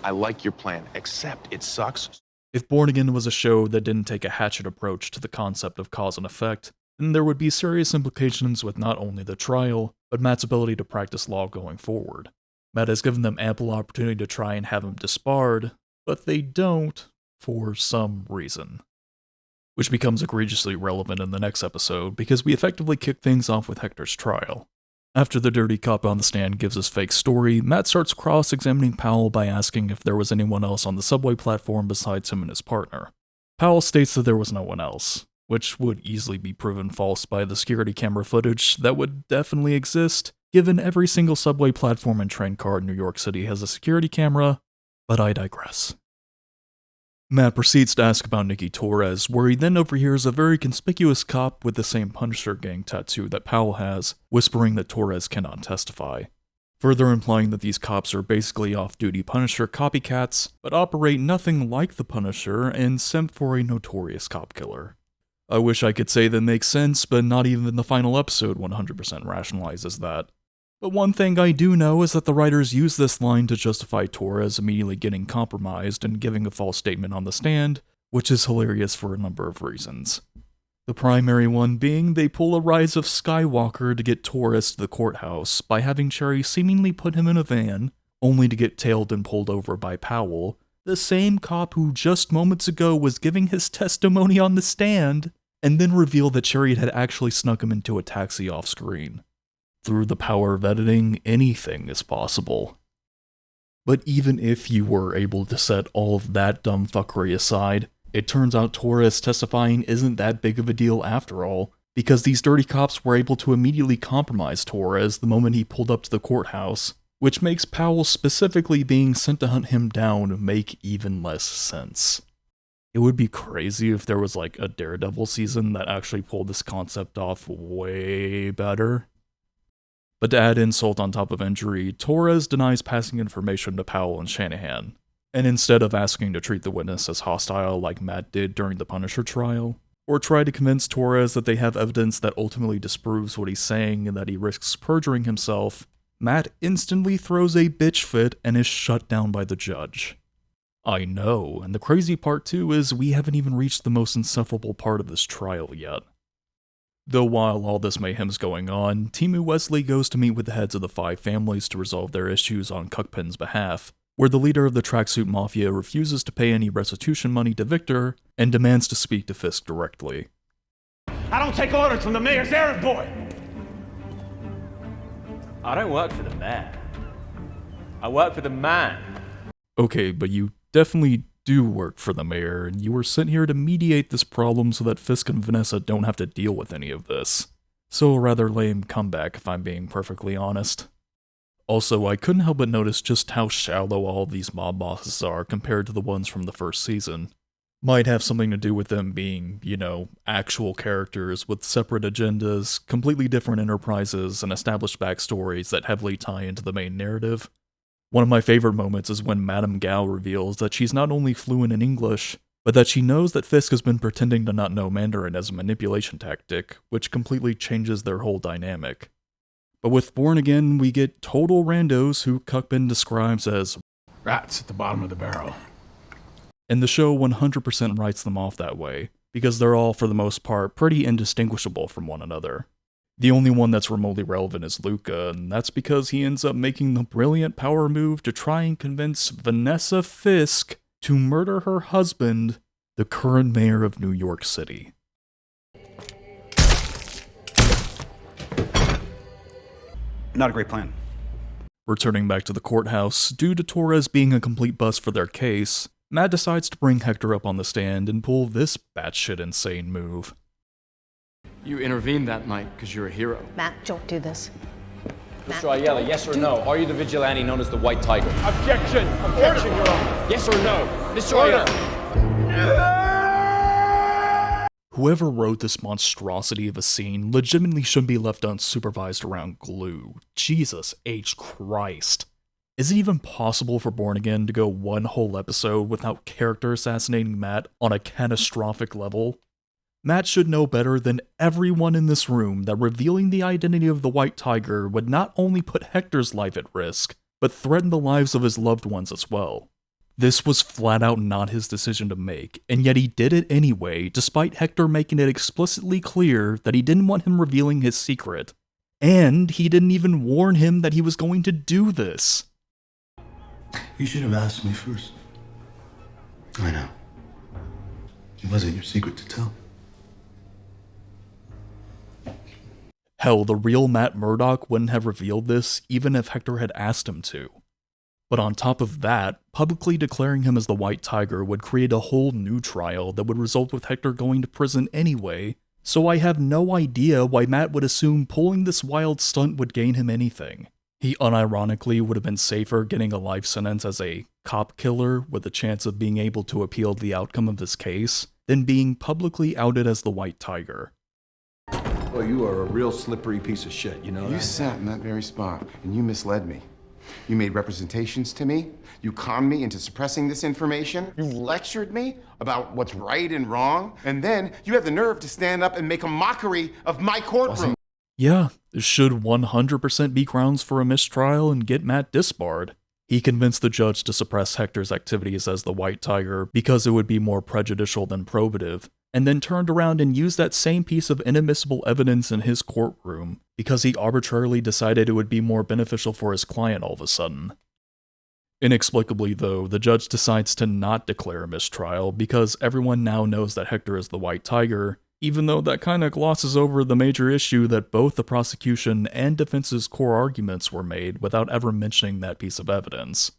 I like your plan, except it sucks. If Born Again was a show that didn't take a hatchet approach to the concept of cause and effect, then there would be serious implications with not only the trial, but Matt's ability to practice law going forward. Matt has given them ample opportunity to try and have him disbarred, but they don't, for some reason. Which becomes egregiously relevant in the next episode, because we effectively kick things off with Hector's trial. After the dirty cop on the stand gives his fake story, Matt starts cross-examining Powell by asking if there was anyone else on the subway platform besides him and his partner. Powell states that there was no one else, which would easily be proven false by the security camera footage that would definitely exist, given every single subway platform and train car in New York City has a security camera, but I digress. Matt proceeds to ask about Nikki Torres, where he then overhears a very conspicuous cop with the same Punisher gang tattoo that Powell has, whispering that Torres cannot testify. further implying that these cops are basically off-duty Punisher copycats, but operate nothing like the Punisher and simp for a notorious cop killer. I wish I could say that makes sense, but not even the final episode 100% rationalizes that. But one thing I do know is that the writers use this line to justify Torres immediately getting compromised and giving a false statement on the stand, which is hilarious for a number of reasons. The primary one being they pull a Rise of Skywalker to get Torres to the courthouse by having Cherry seemingly put him in a van, only to get tailed and pulled over by Powell, the same cop who just moments ago was giving his testimony on the stand, and then reveal that Cherry had actually snuck him into a taxi off-screen. Through the power of editing, anything is possible. But even if you were able to set all of that dumb fuckery aside, it turns out Torres testifying isn't that big of a deal after all, because these dirty cops were able to immediately compromise Torres the moment he pulled up to the courthouse, which makes Powell specifically being sent to hunt him down make even less sense. It would be crazy if there was like a Daredevil season that actually pulled this concept off way better. But to add insult on top of injury, Torres denies passing information to Powell and Shanahan, and instead of asking to treat the witness as hostile like Matt did during the Punisher trial, or try to convince Torres that they have evidence that ultimately disproves what he's saying and that he risks perjuring himself, Matt instantly throws a bitch fit and is shut down by the judge. I know, and the crazy part too is we haven't even reached the most insufferable part of this trial yet. Though while all this mayhem's going on, Timu Wesley goes to meet with the heads of the 5 families to resolve their issues on Cuckpin's behalf, where the leader of the Tracksuit Mafia refuses to pay any restitution money to Victor and demands to speak to Fisk directly. I don't take orders from the mayor's errand boy! I don't work for the mayor. I work for the man. Okay, but you definitely do work for the mayor, and you were sent here to mediate this problem so that Fisk and Vanessa don't have to deal with any of this. So a rather lame comeback, if I'm being perfectly honest. Also, I couldn't help but notice just how shallow all of these mob bosses are compared to the ones from the first season. Might have something to do with them being, you know, actual characters with separate agendas, completely different enterprises, and established backstories that heavily tie into the main narrative. One of my favorite moments is when Madame Gao reveals that she's not only fluent in English, but that she knows that Fisk has been pretending to not know Mandarin as a manipulation tactic, which completely changes their whole dynamic. But with Born Again, we get total randos who Cuckpin describes as rats at the bottom of the barrel. And the show 100% writes them off that way, because they're all, for the most part, pretty indistinguishable from one another. The only one that's remotely relevant is Luca, and that's because he ends up making the brilliant power move to try and convince Vanessa Fisk to murder her husband, the current mayor of New York City. Not a great plan. Returning back to the courthouse, due to Torres being a complete bust for their case, Matt decides to bring Hector up on the stand and pull this batshit insane move. You intervened that night because you're a hero. Matt, don't do this. Mr. Ayala, yes or no? Are you the vigilante known as the White Tiger? Objection! Objection, Your Honor! Yes or no? Mr. Ayala! Whoever wrote this monstrosity of a scene legitimately shouldn't be left unsupervised around glue. Jesus H. Christ. Is it even possible for Born Again to go one whole episode without character assassinating Matt on a catastrophic level? Matt should know better than everyone in this room that revealing the identity of the White Tiger would not only put Hector's life at risk, but threaten the lives of his loved ones as well. This was flat out not his decision to make, and yet he did it anyway, despite Hector making it explicitly clear that he didn't want him revealing his secret. And he didn't even warn him that he was going to do this. You should have asked me first. I know. It wasn't your secret to tell. Hell, the real Matt Murdock wouldn't have revealed this even if Hector had asked him to. But on top of that, publicly declaring him as the White Tiger would create a whole new trial that would result with Hector going to prison anyway, so I have no idea why Matt would assume pulling this wild stunt would gain him anything. He unironically would have been safer getting a life sentence as a cop killer with a chance of being able to appeal the outcome of his case than being publicly outed as the White Tiger. Well, you are a real slippery piece of shit, you know that? You sat in that very spot, and you misled me. You made representations to me. You conned me into suppressing this information. You lectured me about what's right and wrong. And then you have the nerve to stand up and make a mockery of my courtroom. Yeah, this should 100% be grounds for a mistrial and get Matt disbarred. He convinced the judge to suppress Hector's activities as the White Tiger because it would be more prejudicial than probative, and then turned around and used that same piece of inadmissible evidence in his courtroom because he arbitrarily decided it would be more beneficial for his client all of a sudden. Inexplicably, though, the judge decides to not declare a mistrial because everyone now knows that Hector is the White Tiger, even though that kinda glosses over the major issue that both the prosecution and defense's core arguments were made without ever mentioning that piece of evidence.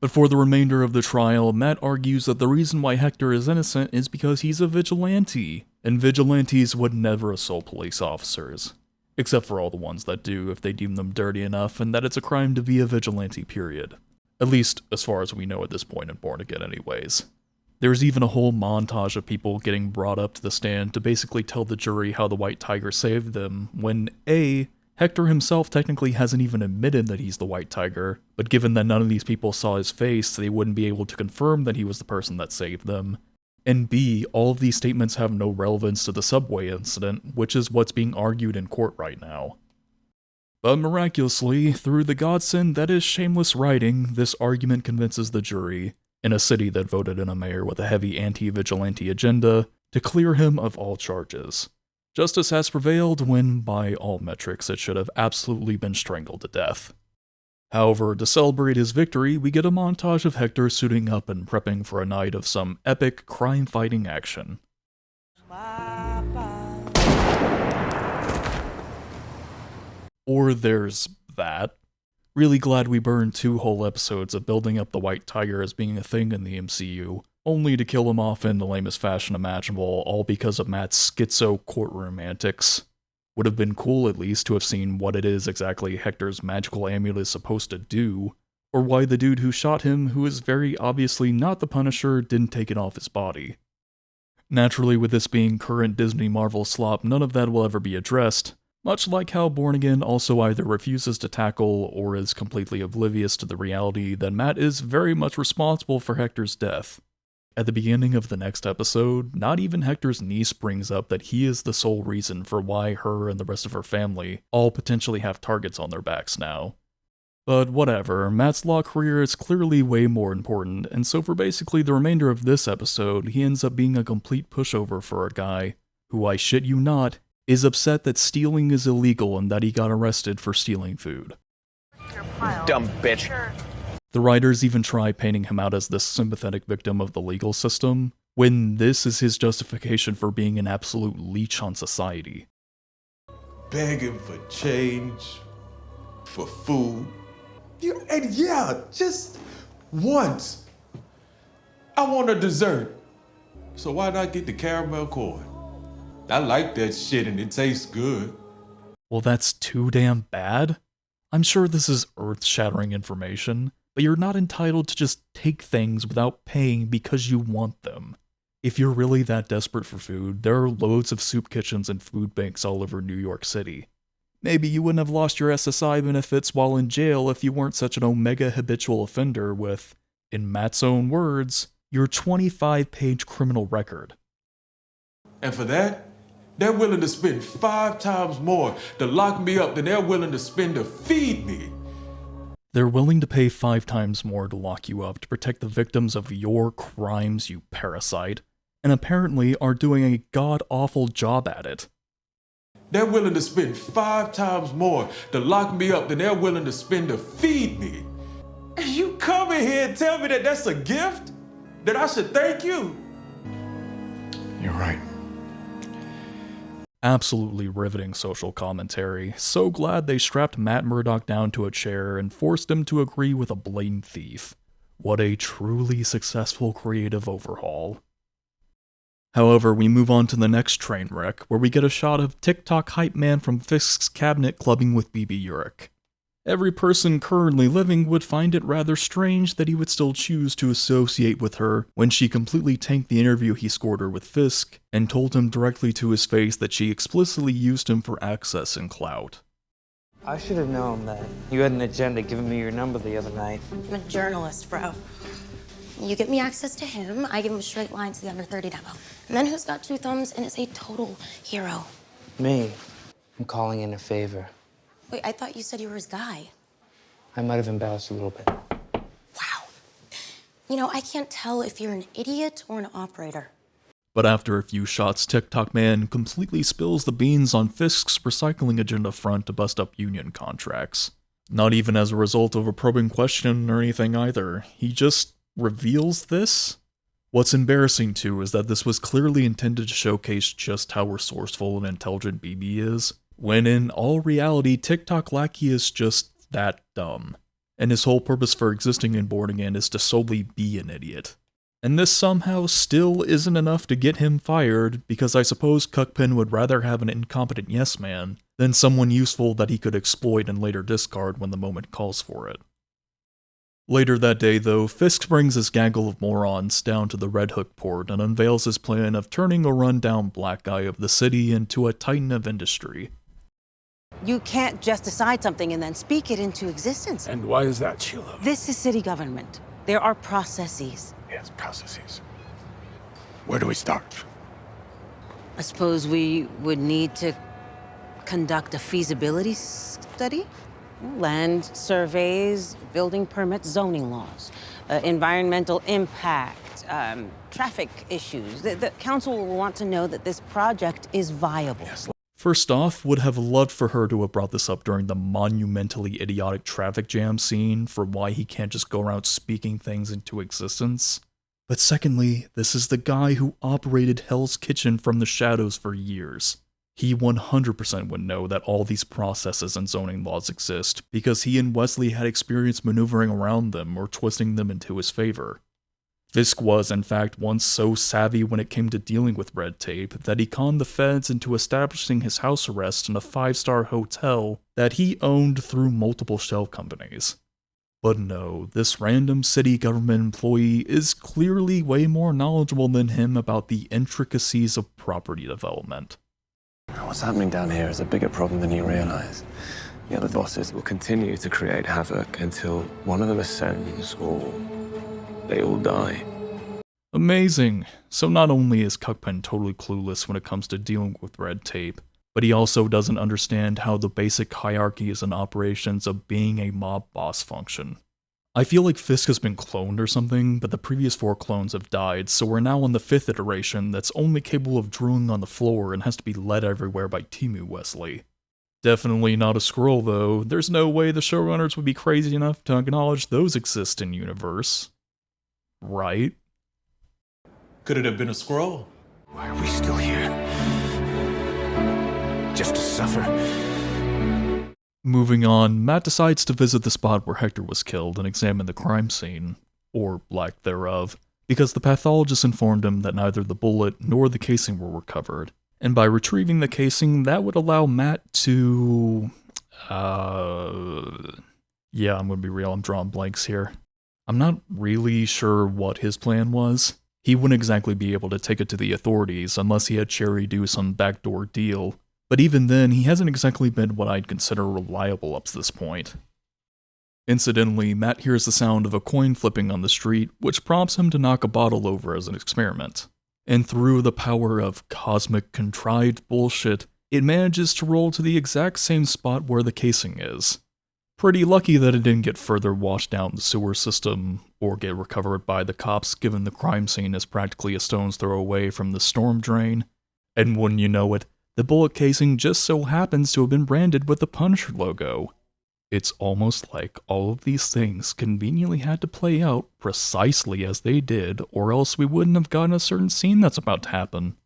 But for the remainder of the trial, Matt argues that the reason why Hector is innocent is because he's a vigilante, and vigilantes would never assault police officers. Except for all the ones that do if they deem them dirty enough, and that it's a crime to be a vigilante, period. At least, as far as we know at this point in Born Again anyways. There's even a whole montage of people getting brought up to the stand to basically tell the jury how the White Tiger saved them, when A, Hector himself technically hasn't even admitted that he's the White Tiger, but given that none of these people saw his face, they wouldn't be able to confirm that he was the person that saved them. And B, all of these statements have no relevance to the subway incident, which is what's being argued in court right now. But miraculously, through the godsend that is Shameless writing, this argument convinces the jury, in a city that voted in a mayor with a heavy anti-vigilante agenda, to clear him of all charges. Justice has prevailed when, by all metrics, it should have absolutely been strangled to death. However, to celebrate his victory, we get a montage of Hector suiting up and prepping for a night of some epic crime-fighting action. Or there's that. Really glad we burned 2 whole episodes of building up the White Tiger as being a thing in the MCU, only to kill him off in the lamest fashion imaginable, all because of Matt's schizo courtroom antics. Would have been cool at least to have seen what it is exactly Hector's magical amulet is supposed to do, or why the dude who shot him, who is very obviously not the Punisher, didn't take it off his body. Naturally, with this being current Disney Marvel slop, none of that will ever be addressed, much like how Born Again also either refuses to tackle or is completely oblivious to the reality that Matt is very much responsible for Hector's death. At the beginning of the next episode, not even Hector's niece brings up that he is the sole reason for why her and the rest of her family all potentially have targets on their backs now. But whatever, Matt's law career is clearly way more important, and so for basically the remainder of this episode, he ends up being a complete pushover for a guy who, I shit you not, is upset that stealing is illegal and that he got arrested for stealing food. Dumb bitch. The writers even try painting him out as this sympathetic victim of the legal system, when this is his justification for being an absolute leech on society. Begging for change, for food. And yeah, just once. I want a dessert. So why not get the caramel corn? I like that shit and it tastes good. Well, that's too damn bad. I'm sure this is earth-shattering information, but you're not entitled to just take things without paying because you want them. If you're really that desperate for food, there are loads of soup kitchens and food banks all over New York City. Maybe you wouldn't have lost your SSI benefits while in jail if you weren't such an omega habitual offender with, in Matt's own words, your 25-page criminal record. And for that, they're willing to spend 5 times more to lock me up than they're willing to spend to feed me. They're willing to pay 5 times more to lock you up to protect the victims of your crimes, you parasite, and apparently are doing a god-awful job at it. They're willing to spend 5 times more to lock me up than they're willing to spend to feed me. And you come in here and tell me that that's a gift? That I should thank you? You're right. Absolutely riveting social commentary. So glad they strapped Matt Murdock down to a chair and forced him to agree with a blatant thief. What a truly successful creative overhaul. However, we move on to the next train wreck, where we get a shot of TikTok hype man from Fisk's cabinet clubbing with BB Urich. Every person currently living would find it rather strange that he would still choose to associate with her when she completely tanked the interview he scored her with Fisk and told him directly to his face that she explicitly used him for access and clout. I should have known that. You had an agenda giving me your number the other night. I'm a journalist, bro. You get me access to him, I give him a straight line to the under 30 demo. And then who's got two thumbs and is a total hero? Me. I'm calling in a favor. Wait, I thought you said you were his guy. I might have embellished a little bit. You know, I can't tell if you're an idiot or an operator. But after a few shots, TikTok Man completely spills the beans on Fisk's recycling agenda front to bust up union contracts. Not even as a result of a probing question or anything either, he just reveals this? What's embarrassing too is that this was clearly intended to showcase just how resourceful and intelligent BB is, when in all reality TikTok Lackey is just that dumb. And his whole purpose for existing in Born Again is to solely be an idiot. And this somehow still isn't enough to get him fired, because I suppose Cuckpin would rather have an incompetent yes man than someone useful that he could exploit and later discard when the moment calls for it. Later that day though, Fisk brings his gaggle of morons down to the Red Hook port and unveils his plan of turning a rundown black guy of the city into a titan of industry. You can't just decide something and then speak it into existence. And why is that, Sheila? This is city government. There are processes. Yes, processes. Where do we start? I suppose we would need to conduct a feasibility study? Land surveys, building permits, zoning laws, environmental impact, traffic issues. The council will want to know that this project is viable. Yes. First off, would have loved for her to have brought this up during the monumentally idiotic traffic jam scene for why he can't just go around speaking things into existence. But secondly, this is the guy who operated Hell's Kitchen from the shadows for years. He 100% would know that all these processes and zoning laws exist because he and Wesley had experience maneuvering around them or twisting them into his favor. Fisk was, in fact, once so savvy when it came to dealing with red tape that he conned the feds into establishing his house arrest in a 5-star hotel that he owned through multiple shell companies. But no, this random city government employee is clearly way more knowledgeable than him about the intricacies of property development. What's happening down here is a bigger problem than you realize. The other bosses will continue to create havoc until one of them ascends or they all die. Amazing. So not only is Cuckpen totally clueless when it comes to dealing with red tape, but he also doesn't understand how the basic hierarchies and operations of being a mob boss function. I feel like Fisk has been cloned or something, but the previous 4 clones have died, so we're now on the 5th iteration that's only capable of drooling on the floor and has to be led everywhere by Timu Wesley. Definitely not a scroll though. There's no way the showrunners would be crazy enough to acknowledge those exist in universe. Right? Could it have been a scroll? Why are we still here? Just to suffer? Moving on, Matt decides to visit the spot where Hector was killed and examine the crime scene, or lack thereof, because the pathologist informed him that neither the bullet nor the casing were recovered, and by retrieving the casing, that would allow Matt to... yeah, I'm gonna be real, I'm drawing blanks here. I'm not really sure what his plan was. He wouldn't exactly be able to take it to the authorities unless he had Cherry do some backdoor deal. But even then, he hasn't exactly been what I'd consider reliable up to this point. Incidentally, Matt hears the sound of a coin flipping on the street, which prompts him to knock a bottle over as an experiment. And through the power of cosmic contrived bullshit, it manages to roll to the exact same spot where the casing is. Pretty lucky that it didn't get further washed down the sewer system, or get recovered by the cops given the crime scene is practically a stone's throw away from the storm drain. And wouldn't you know it, the bullet casing just so happens to have been branded with the Punisher logo. It's almost like all of these things conveniently had to play out precisely as they did, or else we wouldn't have gotten a certain scene that's about to happen.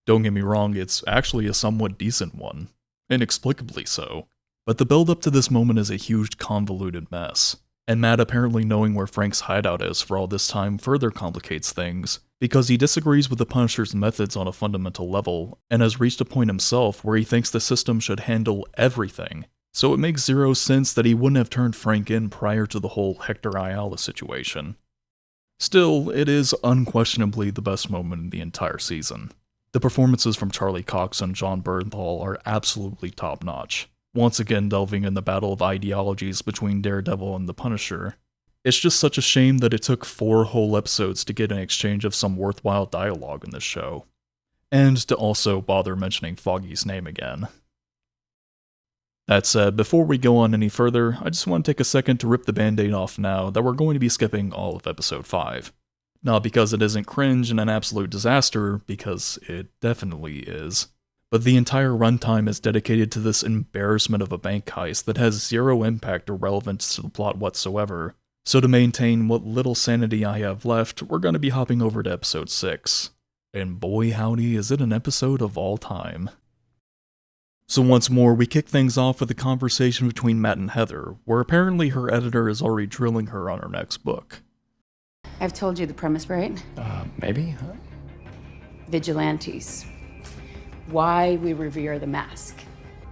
Don't get me wrong, it's actually a somewhat decent one. Inexplicably so. But the build up to this moment is a huge convoluted mess. And Matt apparently knowing where Frank's hideout is for all this time further complicates things, because he disagrees with the Punisher's methods on a fundamental level, and has reached a point himself where he thinks the system should handle everything. So it makes zero sense that he wouldn't have turned Frank in prior to the whole Hector Ayala situation. Still, it is unquestionably the best moment in the entire season. The performances from Charlie Cox and John Bernthal are absolutely top-notch. once again delving in the battle of ideologies between Daredevil and the Punisher. It's just such a shame that it took 4 whole episodes to get an exchange of some worthwhile dialogue in this show. And to also bother mentioning Foggy's name again. That said, before we go on any further, I just want to take a second to rip the band-aid off now that we're going to be skipping all of episode 5. Not because it isn't cringe and an absolute disaster, because it definitely is, but the entire runtime is dedicated to this embarrassment of a bank heist that has zero impact or relevance to the plot whatsoever. So to maintain what little sanity I have left, we're going to be hopping over to episode 6. And boy howdy is it an episode of all time. So once more, we kick things off with a conversation between Matt and Heather, where apparently her editor is already drilling her on her next book. I've told you the premise, right? Maybe? Vigilantes. Why we revere the mask.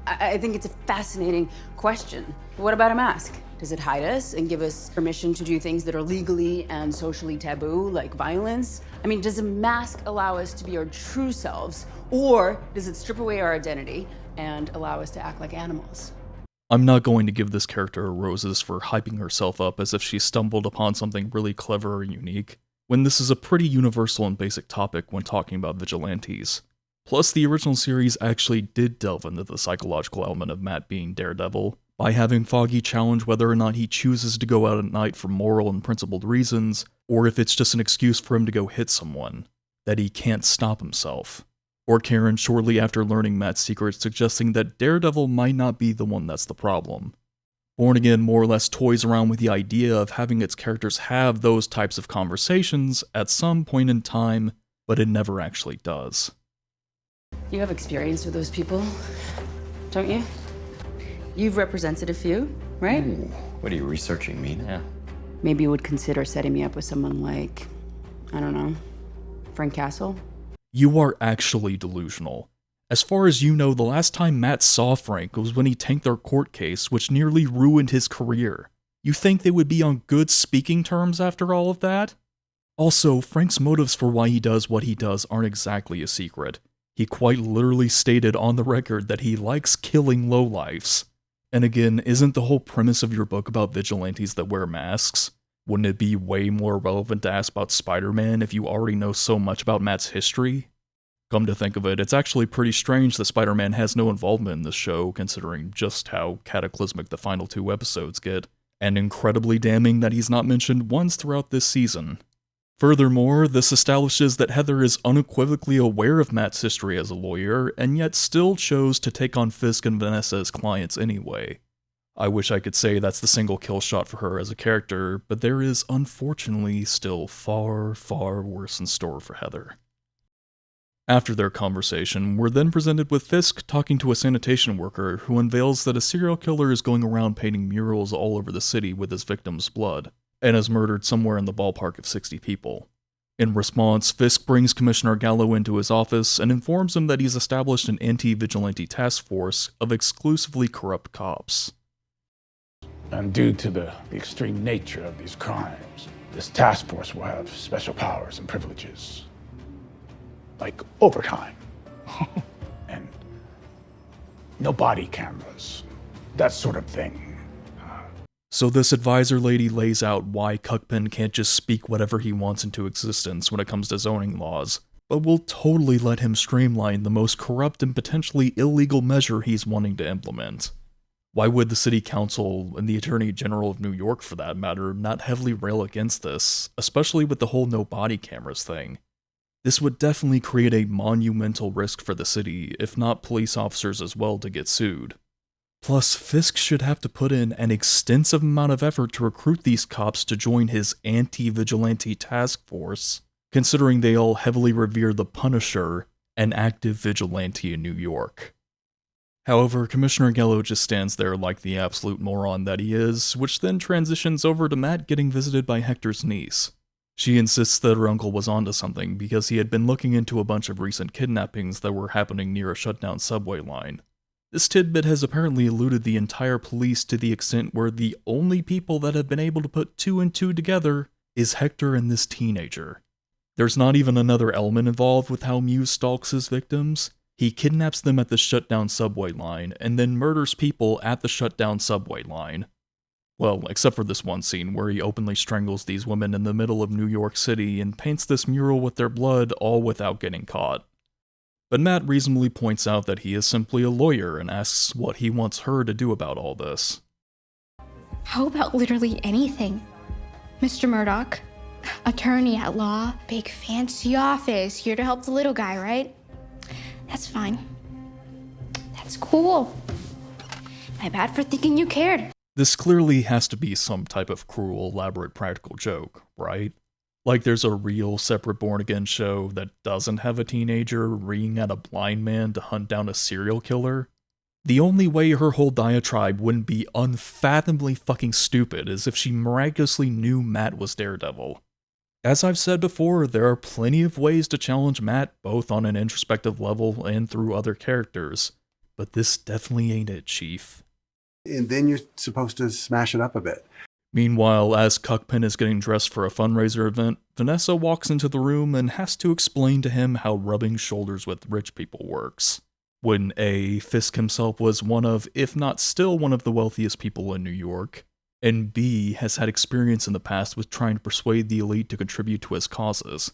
I think it's a fascinating question. What about a mask? Does it hide us and give us permission to do things that are legally and socially taboo, like violence? I mean, does a mask allow us to be our true selves, or does it strip away our identity and allow us to act like animals? I'm not going to give this character roses for hyping herself up as if she stumbled upon something really clever or unique, when this is a pretty universal and basic topic when talking about vigilantes. Plus, the original series actually did delve into the psychological element of Matt being Daredevil, by having Foggy challenge whether or not he chooses to go out at night for moral and principled reasons, or if it's just an excuse for him to go hit someone, that he can't stop himself. Or Karen shortly after learning Matt's secret suggesting that Daredevil might not be the one that's the problem. Born Again more or less toys around with the idea of having its characters have those types of conversations at some point in time, but it never actually does. You have experience with those people, don't you? You've represented a few, right? Ooh, what are you researching me now? Maybe you would consider setting me up with someone like, I don't know, Frank Castle? You are actually delusional. As far as you know, the last time Matt saw Frank was when he tanked their court case, which nearly ruined his career. You think they would be on good speaking terms after all of that? Also, Frank's motives for why he does what he does aren't exactly a secret. He quite literally stated on the record that he likes killing lowlifes. And again, isn't the whole premise of your book about vigilantes that wear masks? Wouldn't it be way more relevant to ask about Spider-Man if you already know so much about Matt's history? Come to think of it, it's actually pretty strange that Spider-Man has no involvement in this show, considering just how cataclysmic the final 2 episodes get, and incredibly damning that he's not mentioned once throughout this season. Furthermore, this establishes that Heather is unequivocally aware of Matt's history as a lawyer, and yet still chose to take on Fisk and Vanessa as clients anyway. I wish I could say that's the single kill shot for her as a character, but there is unfortunately still far, far worse in store for Heather. After their conversation, we're then presented with Fisk talking to a sanitation worker who unveils that a serial killer is going around painting murals all over the city with his victim's blood, and has murdered somewhere in the ballpark of 60 people. In response, Fisk brings Commissioner Gallo into his office and informs him that he's established an anti-vigilante task force of exclusively corrupt cops. And due to the extreme nature of these crimes, this task force will have special powers and privileges. Like overtime. And no body cameras. That sort of thing. So this advisor lady lays out why Cuckpin can't just speak whatever he wants into existence when it comes to zoning laws, but will totally let him streamline the most corrupt and potentially illegal measure he's wanting to implement. Why would the city council, and the Attorney General of New York for that matter, not heavily rail against this, especially with the whole no body cameras thing? This would definitely create a monumental risk for the city, if not police officers as well, to get sued. Plus, Fisk should have to put in an extensive amount of effort to recruit these cops to join his anti-vigilante task force, considering they all heavily revere the Punisher, an active vigilante in New York. However, Commissioner Gallo just stands there like the absolute moron that he is, which then transitions over to Matt getting visited by Hector's niece. She insists that her uncle was onto something because he had been looking into a bunch of recent kidnappings that were happening near a shutdown subway line. This tidbit has apparently eluded the entire police to the extent where the only people that have been able to put 2 and 2 together is Hector and this teenager. There's not even another element involved with how Muse stalks his victims. He kidnaps them at the shutdown subway line and then murders people at the shutdown subway line. Well, except for this one scene where he openly strangles these women in the middle of New York City and paints this mural with their blood, all without getting caught. But Matt reasonably points out that he is simply a lawyer and asks what he wants her to do about all this. How about literally anything? Mr. Murdoch, attorney at law, big fancy office, here to help the little guy, right? That's fine. That's cool. My bad for thinking you cared. This clearly has to be some type of cruel, elaborate practical joke, right? Like there's a real separate Born-Again show that doesn't have a teenager ringing at a blind man to hunt down a serial killer. The only way her whole diatribe wouldn't be unfathomably fucking stupid is if she miraculously knew Matt was Daredevil. As I've said before, there are plenty of ways to challenge Matt, both on an introspective level and through other characters. But this definitely ain't it, Chief. And then you're supposed to smash it up a bit. Meanwhile, as Cuckpin is getting dressed for a fundraiser event, Vanessa walks into the room and has to explain to him how rubbing shoulders with rich people works. When A, Fisk himself was one of, if not still one of the wealthiest people in New York, and B, has had experience in the past with trying to persuade the elite to contribute to his causes.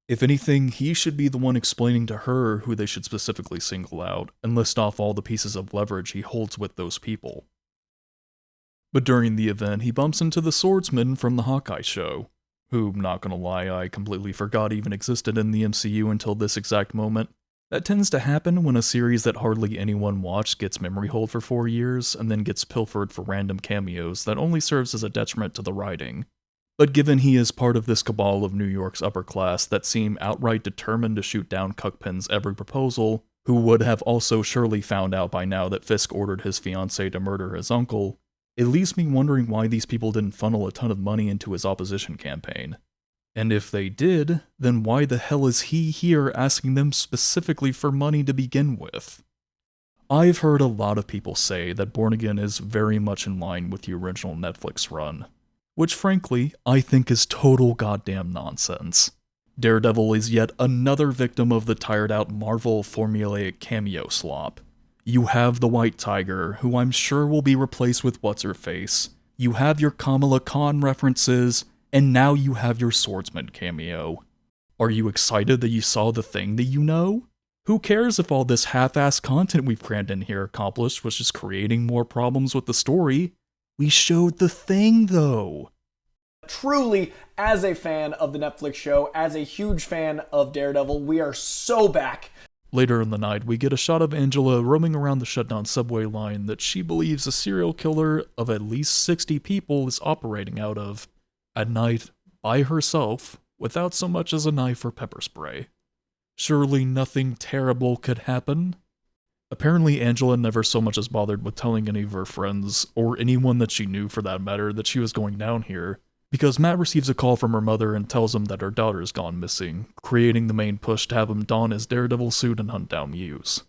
If anything, he should be the one explaining to her who they should specifically single out, and list off all the pieces of leverage he holds with those people. But during the event, he bumps into the swordsman from the Hawkeye show, who, not gonna lie, I completely forgot even existed in the MCU until this exact moment. That tends to happen when a series that hardly anyone watched gets memory hold for 4 years, and then gets pilfered for random cameos that only serves as a detriment to the writing. But given he is part of this cabal of New York's upper class that seem outright determined to shoot down Cuckpin's every proposal, who would have also surely found out by now that Fisk ordered his fiancée to murder his uncle, it leaves me wondering why these people didn't funnel a ton of money into his opposition campaign. And if they did, then why the hell is he here asking them specifically for money to begin with? I've heard a lot of people say that Born-Again is very much in line with the original Netflix run, which frankly, I think is total goddamn nonsense. Daredevil is yet another victim of the tired-out Marvel formulaic cameo slop. You have the White Tiger, who I'm sure will be replaced with What's-Her-Face. You have your Kamala Khan references, and now you have your Swordsman cameo. Are you excited that you saw the thing that you know? Who cares if all this half-assed content we've crammed in here accomplished was just creating more problems with the story? We showed the thing, though. Truly, as a fan of the Netflix show, as a huge fan of Daredevil, we are so back. Later in the night, we get a shot of Angela roaming around the shutdown subway line that she believes a serial killer of at least 60 people is operating out of, at night, by herself, without so much as a knife or pepper spray. Surely nothing terrible could happen? Apparently Angela never so much as bothered with telling any of her friends, or anyone that she knew for that matter, that she was going down here, because Matt receives a call from her mother and tells him that her daughter's gone missing, creating the main push to have him don his Daredevil suit and hunt down Muse.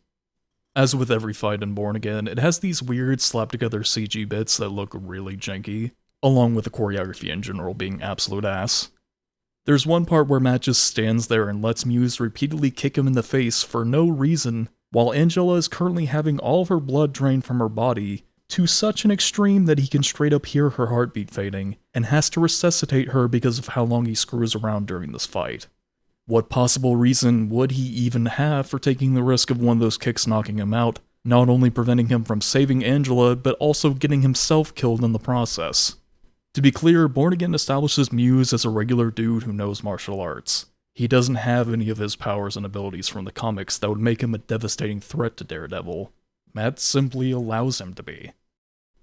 As with every fight in Born-Again, it has these weird slapped-together CG bits that look really janky, along with the choreography in general being absolute ass. There's one part where Matt just stands there and lets Muse repeatedly kick him in the face for no reason, while Angela is currently having all of her blood drained from her body, to such an extreme that he can straight up hear her heartbeat fading, and has to resuscitate her because of how long he screws around during this fight. What possible reason would he even have for taking the risk of one of those kicks knocking him out, not only preventing him from saving Angela, but also getting himself killed in the process? To be clear, Born-Again establishes Muse as a regular dude who knows martial arts. He doesn't have any of his powers and abilities from the comics that would make him a devastating threat to Daredevil. Matt simply allows him to be.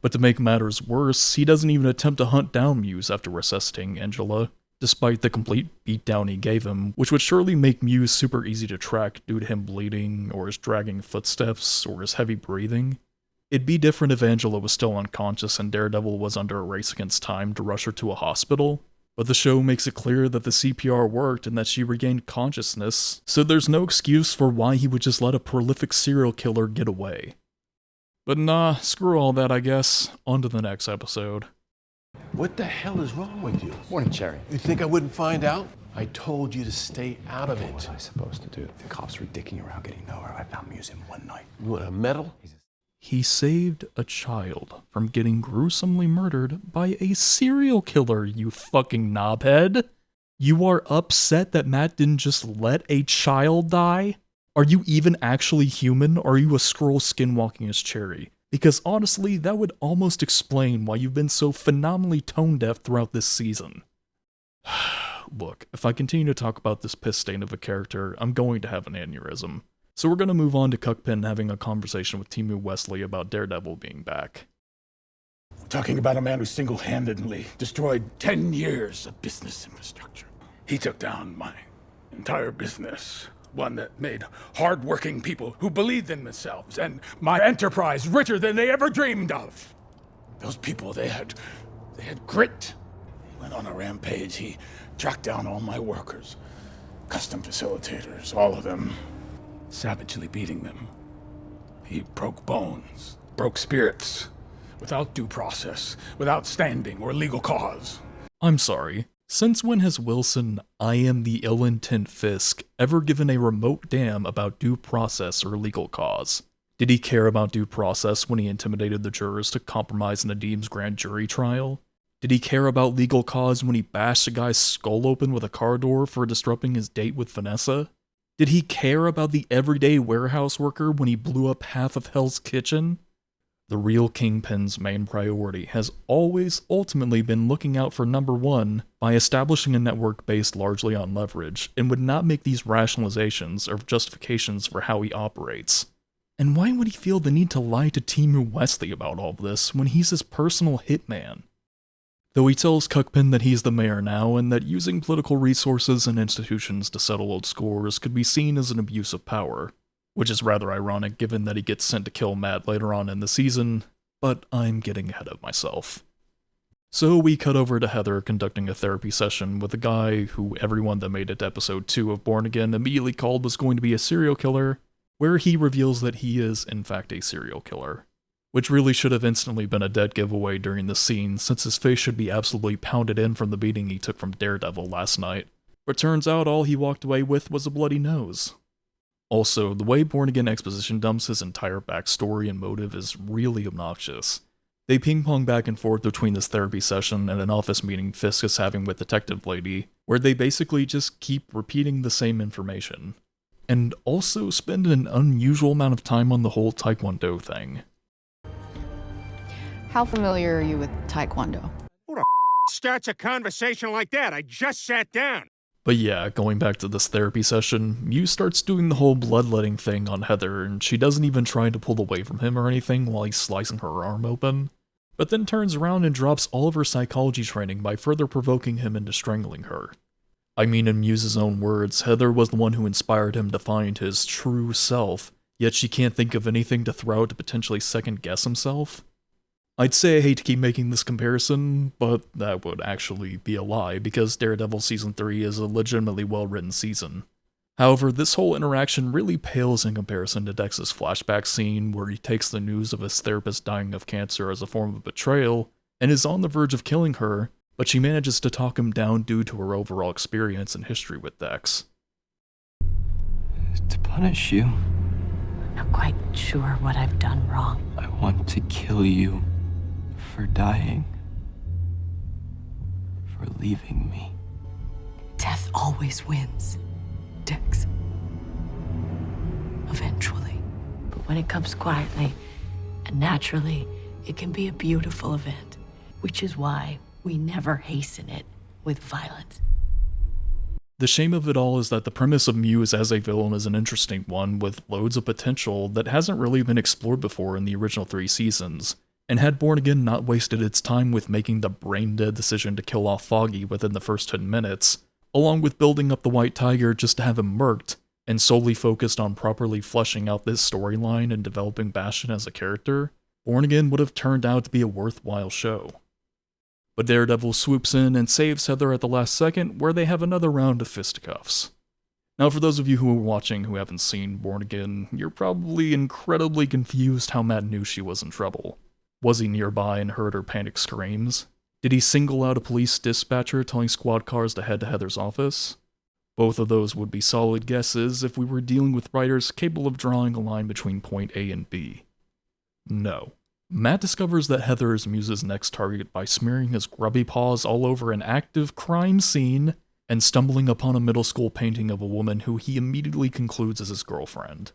But to make matters worse, he doesn't even attempt to hunt down Muse after resuscitating Angela, despite the complete beatdown he gave him, which would surely make Muse super easy to track due to him bleeding, or his dragging footsteps, or his heavy breathing. It'd be different if Angela was still unconscious and Daredevil was under a race against time to rush her to a hospital, but the show makes it clear that the CPR worked and that she regained consciousness, so there's no excuse for why he would just let a prolific serial killer get away. But nah, screw all that I guess, on to the next episode. What the hell is wrong with you? Morning, Cherry. You think I wouldn't find out? I told you to stay out of it. What was I supposed to do? The cops were dicking around getting nowhere. I found Muse in one night. You want a medal? He saved a child from getting gruesomely murdered by a serial killer, you fucking knobhead. You are upset that Matt didn't just let a child die? Are you even actually human, or are you a scroll skinwalking as Cherry? Because honestly, that would almost explain why you've been so phenomenally tone-deaf throughout this season. Look, if I continue to talk about this piss stain of a character, I'm going to have an aneurysm. So we're going to move on to Cuckpin having a conversation with Timu Wesley about Daredevil being back. We're talking about a man who single-handedly destroyed 10 years of business infrastructure. He took down my entire business, one that made hard-working people who believed in themselves and my enterprise richer than they ever dreamed of. Those people, they had grit. He went on a rampage. He tracked down all my workers, custom facilitators, all of them, savagely beating them. He broke bones, broke spirits, without due process, without standing or legal cause. I'm sorry. Since when has Wilson, I am the ill-intent Fisk, ever given a remote damn about due process or legal cause? Did he care about due process when he intimidated the jurors to compromise Nadim's grand jury trial? Did he care about legal cause when he bashed a guy's skull open with a car door for disrupting his date with Vanessa? Did he care about the everyday warehouse worker when he blew up half of Hell's Kitchen? The real Kingpin's main priority has always ultimately been looking out for number one by establishing a network based largely on leverage, and would not make these rationalizations or justifications for how he operates. And why would he feel the need to lie to Timu Wesley about all this when he's his personal hitman? Though he tells Cuckpin that he's the mayor now, and that using political resources and institutions to settle old scores could be seen as an abuse of power. Which is rather ironic given that he gets sent to kill Matt later on in the season, but I'm getting ahead of myself. So we cut over to Heather conducting a therapy session with a guy who everyone that made it to episode 2 of Born Again immediately called was going to be a serial killer, where he reveals that he is in fact a serial killer. Which really should have instantly been a dead giveaway during the scene, since his face should be absolutely pounded in from the beating he took from Daredevil last night. But turns out all he walked away with was a bloody nose. Also, the way Born Again exposition dumps his entire backstory and motive is really obnoxious. They ping-pong back and forth between this therapy session and an office meeting Fisk is having with Detective Lady, where they basically just keep repeating the same information. And also spend an unusual amount of time on the whole Taekwondo thing. How familiar are you with Taekwondo? Who the starts a conversation like that? I just sat down. But yeah, going back to this therapy session, Muse starts doing the whole bloodletting thing on Heather, and she doesn't even try to pull away from him or anything while he's slicing her arm open, but then turns around and drops all of her psychology training by further provoking him into strangling her. I mean, in Muse's own words, Heather was the one who inspired him to find his true self, yet she can't think of anything to throw out to potentially second-guess himself. I'd say I hate to keep making this comparison, but that would actually be a lie, because Daredevil Season 3 is a legitimately well-written season. However, this whole interaction really pales in comparison to Dex's flashback scene, where he takes the news of his therapist dying of cancer as a form of betrayal, and is on the verge of killing her, but she manages to talk him down due to her overall experience and history with Dex. To punish you, I'm not quite sure what I've done wrong. I want to kill you. For dying. For leaving me. Death always wins, Dex. Eventually. But when it comes quietly and naturally, it can be a beautiful event, which is why we never hasten it with violence. The shame of it all is that the premise of Muse as a villain is an interesting one with loads of potential that hasn't really been explored before in the original 3 seasons. And had Born Again not wasted its time with making the brain-dead decision to kill off Foggy within the first 10 minutes, along with building up the White Tiger just to have him murked, and solely focused on properly fleshing out this storyline and developing Bastion as a character, Born Again would have turned out to be a worthwhile show. But Daredevil swoops in and saves Heather at the last second, where they have another round of fisticuffs. Now, for those of you who are watching who haven't seen Born Again, you're probably incredibly confused how Matt knew she was in trouble. Was he nearby and heard her panic screams? Did he single out a police dispatcher telling squad cars to head to Heather's office? Both of those would be solid guesses if we were dealing with writers capable of drawing a line between point A and B. No. Matt discovers that Heather is Muse's next target by smearing his grubby paws all over an active crime scene and stumbling upon a middle school painting of a woman who he immediately concludes is his girlfriend.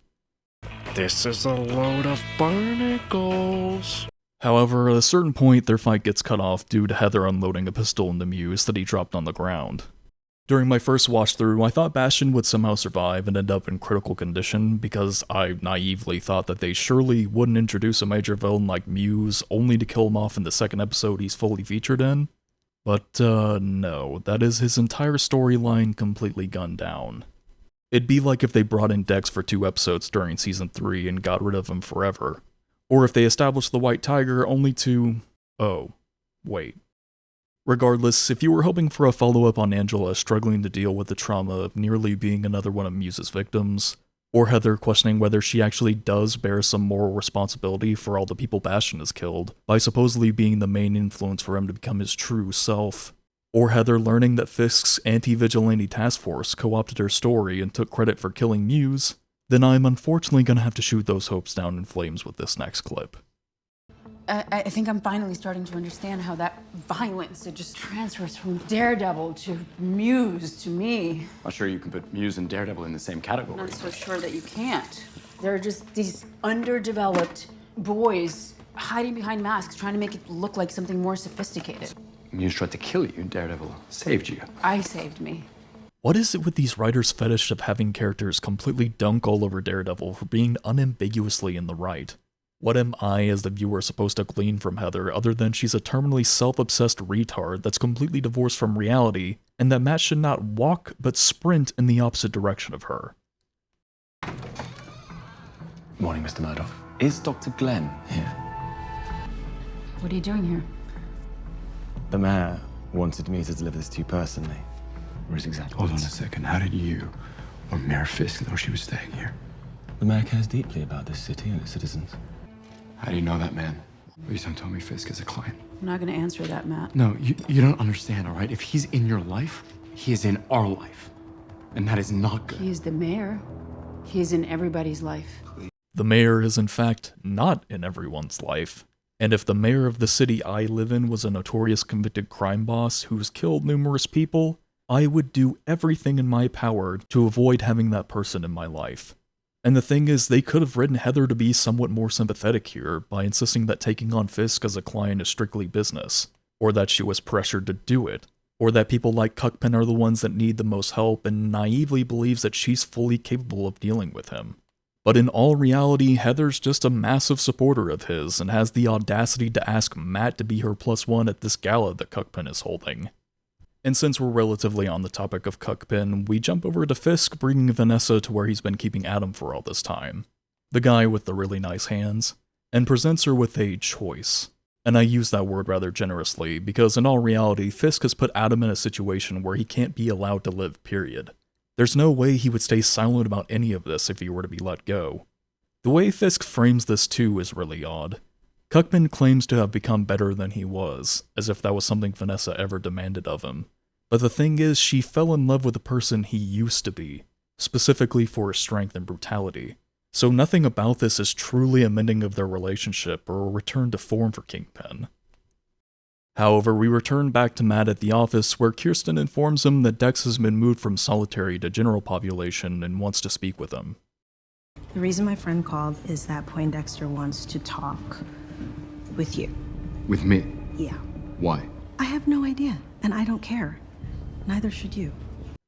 This is a load of barnacles. However, at a certain point, their fight gets cut off due to Heather unloading a pistol into Muse that he dropped on the ground. During my first watch through, I thought Bastion would somehow survive and end up in critical condition because I naively thought that they surely wouldn't introduce a major villain like Muse only to kill him off in the second episode he's fully featured in. But no, that is his entire storyline completely gunned down. It'd be like if they brought in Dex for 2 episodes during season 3 and got rid of him forever. Or if they established the White Tiger only to... oh, wait. Regardless, if you were hoping for a follow-up on Angela struggling to deal with the trauma of nearly being another one of Muse's victims, or Heather questioning whether she actually does bear some moral responsibility for all the people Bastion has killed, by supposedly being the main influence for him to become his true self, or Heather learning that Fisk's anti-vigilante task force co-opted her story and took credit for killing Muse, then I'm unfortunately gonna have to shoot those hopes down in flames with this next clip. I think I'm finally starting to understand how that violence, it just transfers from Daredevil to Muse to me. I'm sure you can put Muse and Daredevil in the same category. I'm not so sure that you can't. They're just these underdeveloped boys hiding behind masks, trying to make it look like something more sophisticated. Muse tried to kill you, Daredevil saved you. I saved me. What is it with these writers' fetish of having characters completely dunk all over Daredevil for being unambiguously in the right? What am I as the viewer supposed to glean from Heather other than she's a terminally self-obsessed retard that's completely divorced from reality, and that Matt should not walk but sprint in the opposite direction of her? Morning, Mr. Murdoch. Is Dr. Glenn here? What are you doing here? The mayor wanted me to deliver this to you personally. Where's exactly? Hold on a second. How did you or Mayor Fisk know she was staying here? The mayor cares deeply about this city and its citizens. How do you know that, man? Please don't tell me Fisk is a client. I'm not gonna answer that, Matt. No, you don't understand, all right? If he's in your life, he is in our life. And that is not good. He is the mayor. He is in everybody's life. The mayor is in fact not in everyone's life. And if the mayor of the city I live in was a notorious convicted crime boss who's killed numerous people, I would do everything in my power to avoid having that person in my life. And the thing is, they could have written Heather to be somewhat more sympathetic here by insisting that taking on Fisk as a client is strictly business, or that she was pressured to do it, or that people like Cuckpen are the ones that need the most help and naively believes that she's fully capable of dealing with him. But in all reality, Heather's just a massive supporter of his and has the audacity to ask Matt to be her +1 at this gala that Cuckpen is holding. And since we're relatively on the topic of Cuckpen, we jump over to Fisk bringing Vanessa to where he's been keeping Adam for all this time, the guy with the really nice hands, and presents her with a choice. And I use that word rather generously, because in all reality, Fisk has put Adam in a situation where he can't be allowed to live, period. There's no way he would stay silent about any of this if he were to be let go. The way Fisk frames this too is really odd. Cuckpen claims to have become better than he was, as if that was something Vanessa ever demanded of him. But the thing is, she fell in love with the person he used to be, specifically for his strength and brutality. So nothing about this is truly a mending of their relationship or a return to form for Kingpin. However, we return back to Matt at the office where Kirsten informs him that Dex has been moved from solitary to general population and wants to speak with him. The reason my friend called is that Poindexter wants to talk with you. With me? Yeah. Why? I have no idea, and I don't care. Neither should you.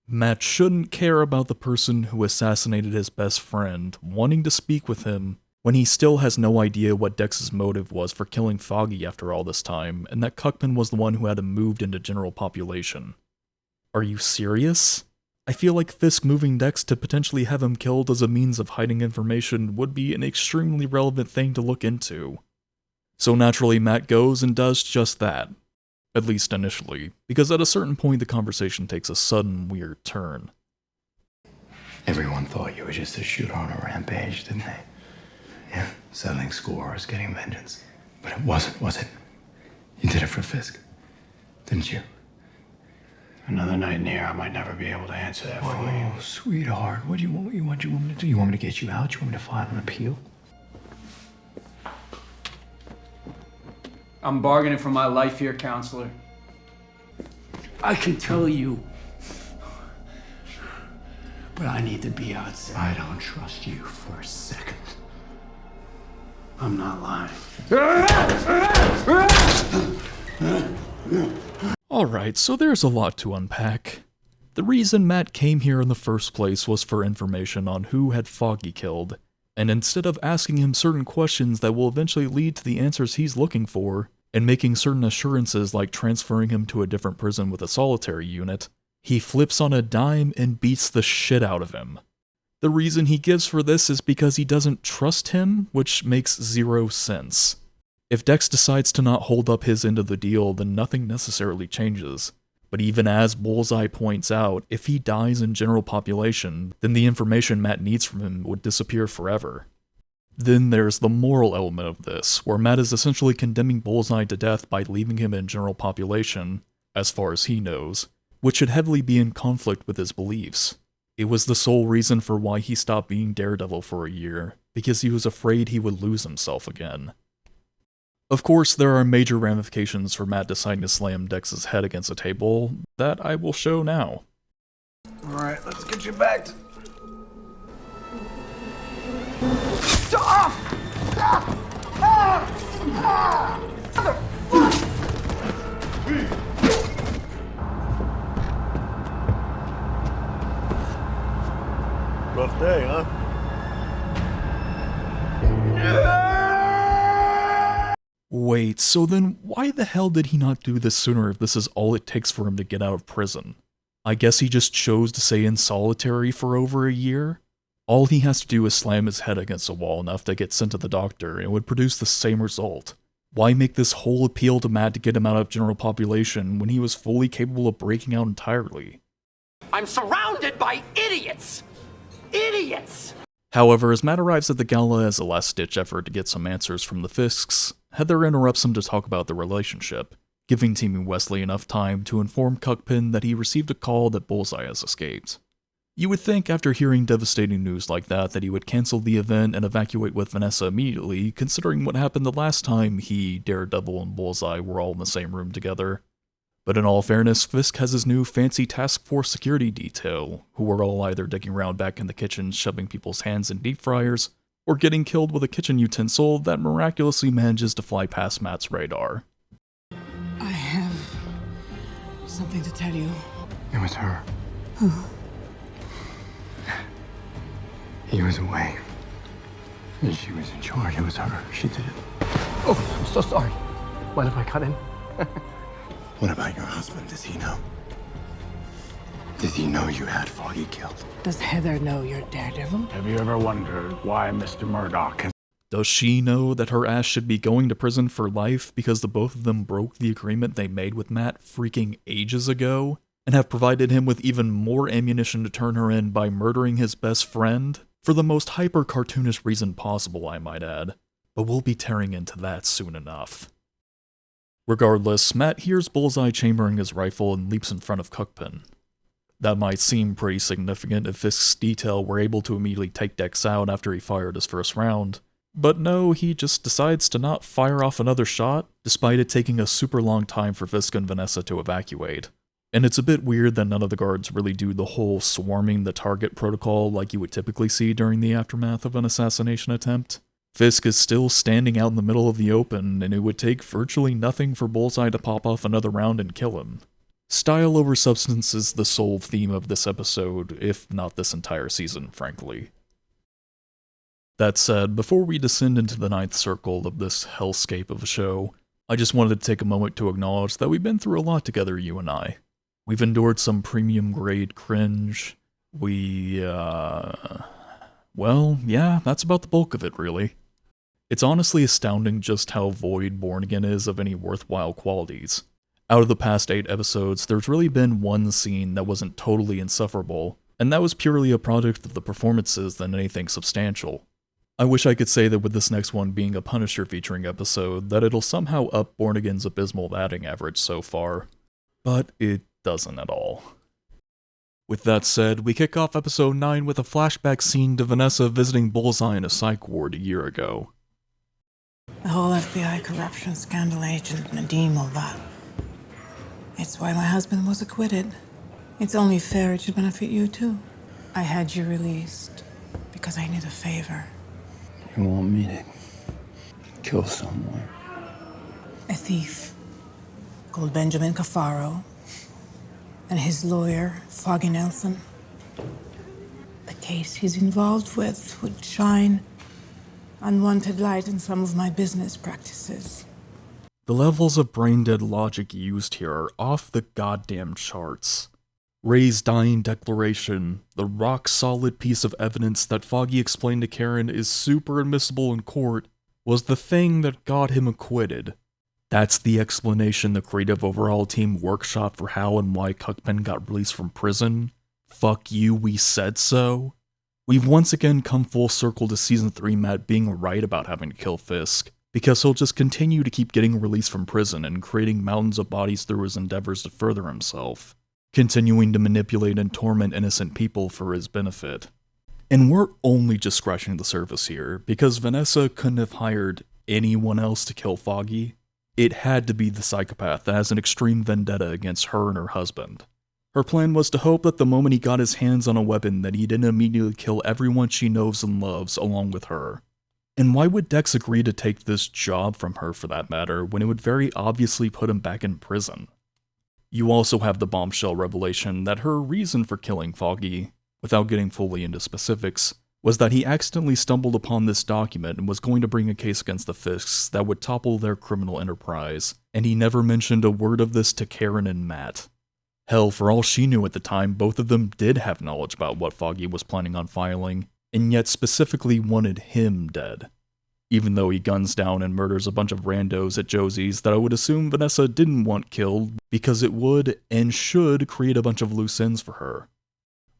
Matt shouldn't care about the person who assassinated his best friend wanting to speak with him when he still has no idea what Dex's motive was for killing Foggy after all this time, and that Cuckman was the one who had him moved into general population. Are you serious? I feel like Fisk moving Dex to potentially have him killed as a means of hiding information would be an extremely relevant thing to look into. So naturally, Matt goes and does just that. At least initially, because at a certain point the conversation takes a sudden, weird turn. Everyone thought you were just a shooter on a rampage, didn't they? Yeah, settling scores, getting vengeance. But it wasn't, was it? You did it for Fisk, didn't you? Another night in here, I might never be able to answer that for you. Oh, sweetheart, what do you want? What you want me to do? You want me to get you out? You want me to file an appeal? I'm bargaining for my life here, counselor. I can tell you, but I need to be outside. I don't trust you for a second. I'm not lying. Alright, so there's a lot to unpack. The reason Matt came here in the first place was for information on who had Foggy killed, and instead of asking him certain questions that will eventually lead to the answers he's looking for, and making certain assurances like transferring him to a different prison with a solitary unit, he flips on a dime and beats the shit out of him. The reason he gives for this is because he doesn't trust him, which makes zero sense. If Dex decides to not hold up his end of the deal, then nothing necessarily changes. But even as Bullseye points out, if he dies in general population, then the information Matt needs from him would disappear forever. Then there's the moral element of this, where Matt is essentially condemning Bullseye to death by leaving him in general population, as far as he knows, which should heavily be in conflict with his beliefs. It was the sole reason for why he stopped being Daredevil for a year, because he was afraid he would lose himself again. Of course, there are major ramifications for Matt deciding to slam Dex's head against a table that I will show now. Alright, let's get you back to... Rough day, huh? Wait, so then why the hell did he not do this sooner if this is all it takes for him to get out of prison? I guess he just chose to stay in solitary for over a year? All he has to do is slam his head against a wall enough to get sent to the doctor, and it would produce the same result. Why make this whole appeal to Matt to get him out of general population when he was fully capable of breaking out entirely? I'm surrounded by idiots! Idiots! However, as Matt arrives at the gala as a last-ditch effort to get some answers from the Fisks, Heather interrupts him to talk about the relationship, giving Teamy Wesley enough time to inform Cuckpin that he received a call that Bullseye has escaped. You would think after hearing devastating news like that he would cancel the event and evacuate with Vanessa immediately, considering what happened the last time he, Daredevil, and Bullseye were all in the same room together. But in all fairness, Fisk has his new fancy task force security detail, who are all either digging around back in the kitchen shoving people's hands in deep fryers, or getting killed with a kitchen utensil that miraculously manages to fly past Matt's radar. I have something to tell you. It was her. Who? He was away. And she was in charge. It was her. She did it. Oh, I'm so sorry. Mind if I cut in? What about your husband? Does he know? Did he know you had Foggy killed? Does Heather know you're Daredevil? Have you ever wondered why Mr. Murdoch has... Does she know that her ass should be going to prison for life because the both of them broke the agreement they made with Matt freaking ages ago, and have provided him with even more ammunition to turn her in by murdering his best friend? For the most hyper-cartoonish reason possible, I might add. But we'll be tearing into that soon enough. Regardless, Matt hears Bullseye chambering his rifle and leaps in front of Cuckpin. That might seem pretty significant if Fisk's detail were able to immediately take Dex out after he fired his first round, but no, he just decides to not fire off another shot, despite it taking a super long time for Fisk and Vanessa to evacuate. And it's a bit weird that none of the guards really do the whole swarming the target protocol like you would typically see during the aftermath of an assassination attempt. Fisk is still standing out in the middle of the open, and it would take virtually nothing for Bullseye to pop off another round and kill him. Style over substance is the sole theme of this episode, if not this entire season, frankly. That said, before we descend into the ninth circle of this hellscape of a show, I just wanted to take a moment to acknowledge that we've been through a lot together, you and I. We've endured some premium grade cringe. Well, yeah, that's about the bulk of it, really. It's honestly astounding just how void Born Again is of any worthwhile qualities. Out of the past 8 episodes, there's really been one scene that wasn't totally insufferable, and that was purely a product of the performances than anything substantial. I wish I could say that with this next one being a Punisher featuring episode, that it'll somehow up Born Again's abysmal batting average so far. But it doesn't at all. With that said, we kick off episode 9 with a flashback scene to Vanessa visiting Bullseye in a psych ward a year ago. The whole FBI corruption scandal agent, Nadim, all that. It's why my husband was acquitted. It's only fair it should benefit you too. I had you released because I need a favor. You want me to kill someone? A thief called Benjamin Cafaro and his lawyer, Foggy Nelson. The case he's involved with would shine unwanted light in some of my business practices. The levels of brain-dead logic used here are off the goddamn charts. Ray's dying declaration, the rock-solid piece of evidence that Foggy explained to Karen is super admissible in court, was the thing that got him acquitted. That's the explanation the creative overhaul team workshopped for how and why Cuckpen got released from prison. Fuck you, we said so. We've once again come full circle to Season 3 Matt being right about having to kill Fisk, because he'll just continue to keep getting released from prison and creating mountains of bodies through his endeavors to further himself, continuing to manipulate and torment innocent people for his benefit. And we're only just scratching the surface here, because Vanessa couldn't have hired anyone else to kill Foggy. It had to be the psychopath that has an extreme vendetta against her and her husband. Her plan was to hope that the moment he got his hands on a weapon that he didn't immediately kill everyone she knows and loves along with her. And why would Dex agree to take this job from her for that matter, when it would very obviously put him back in prison? You also have the bombshell revelation that her reason for killing Foggy, without getting fully into specifics, was that he accidentally stumbled upon this document and was going to bring a case against the Fisks that would topple their criminal enterprise, and he never mentioned a word of this to Karen and Matt. Hell, for all she knew at the time, both of them did have knowledge about what Foggy was planning on filing, and yet specifically wanted him dead. Even though he guns down and murders a bunch of randos at Josie's that I would assume Vanessa didn't want killed because it would and should create a bunch of loose ends for her.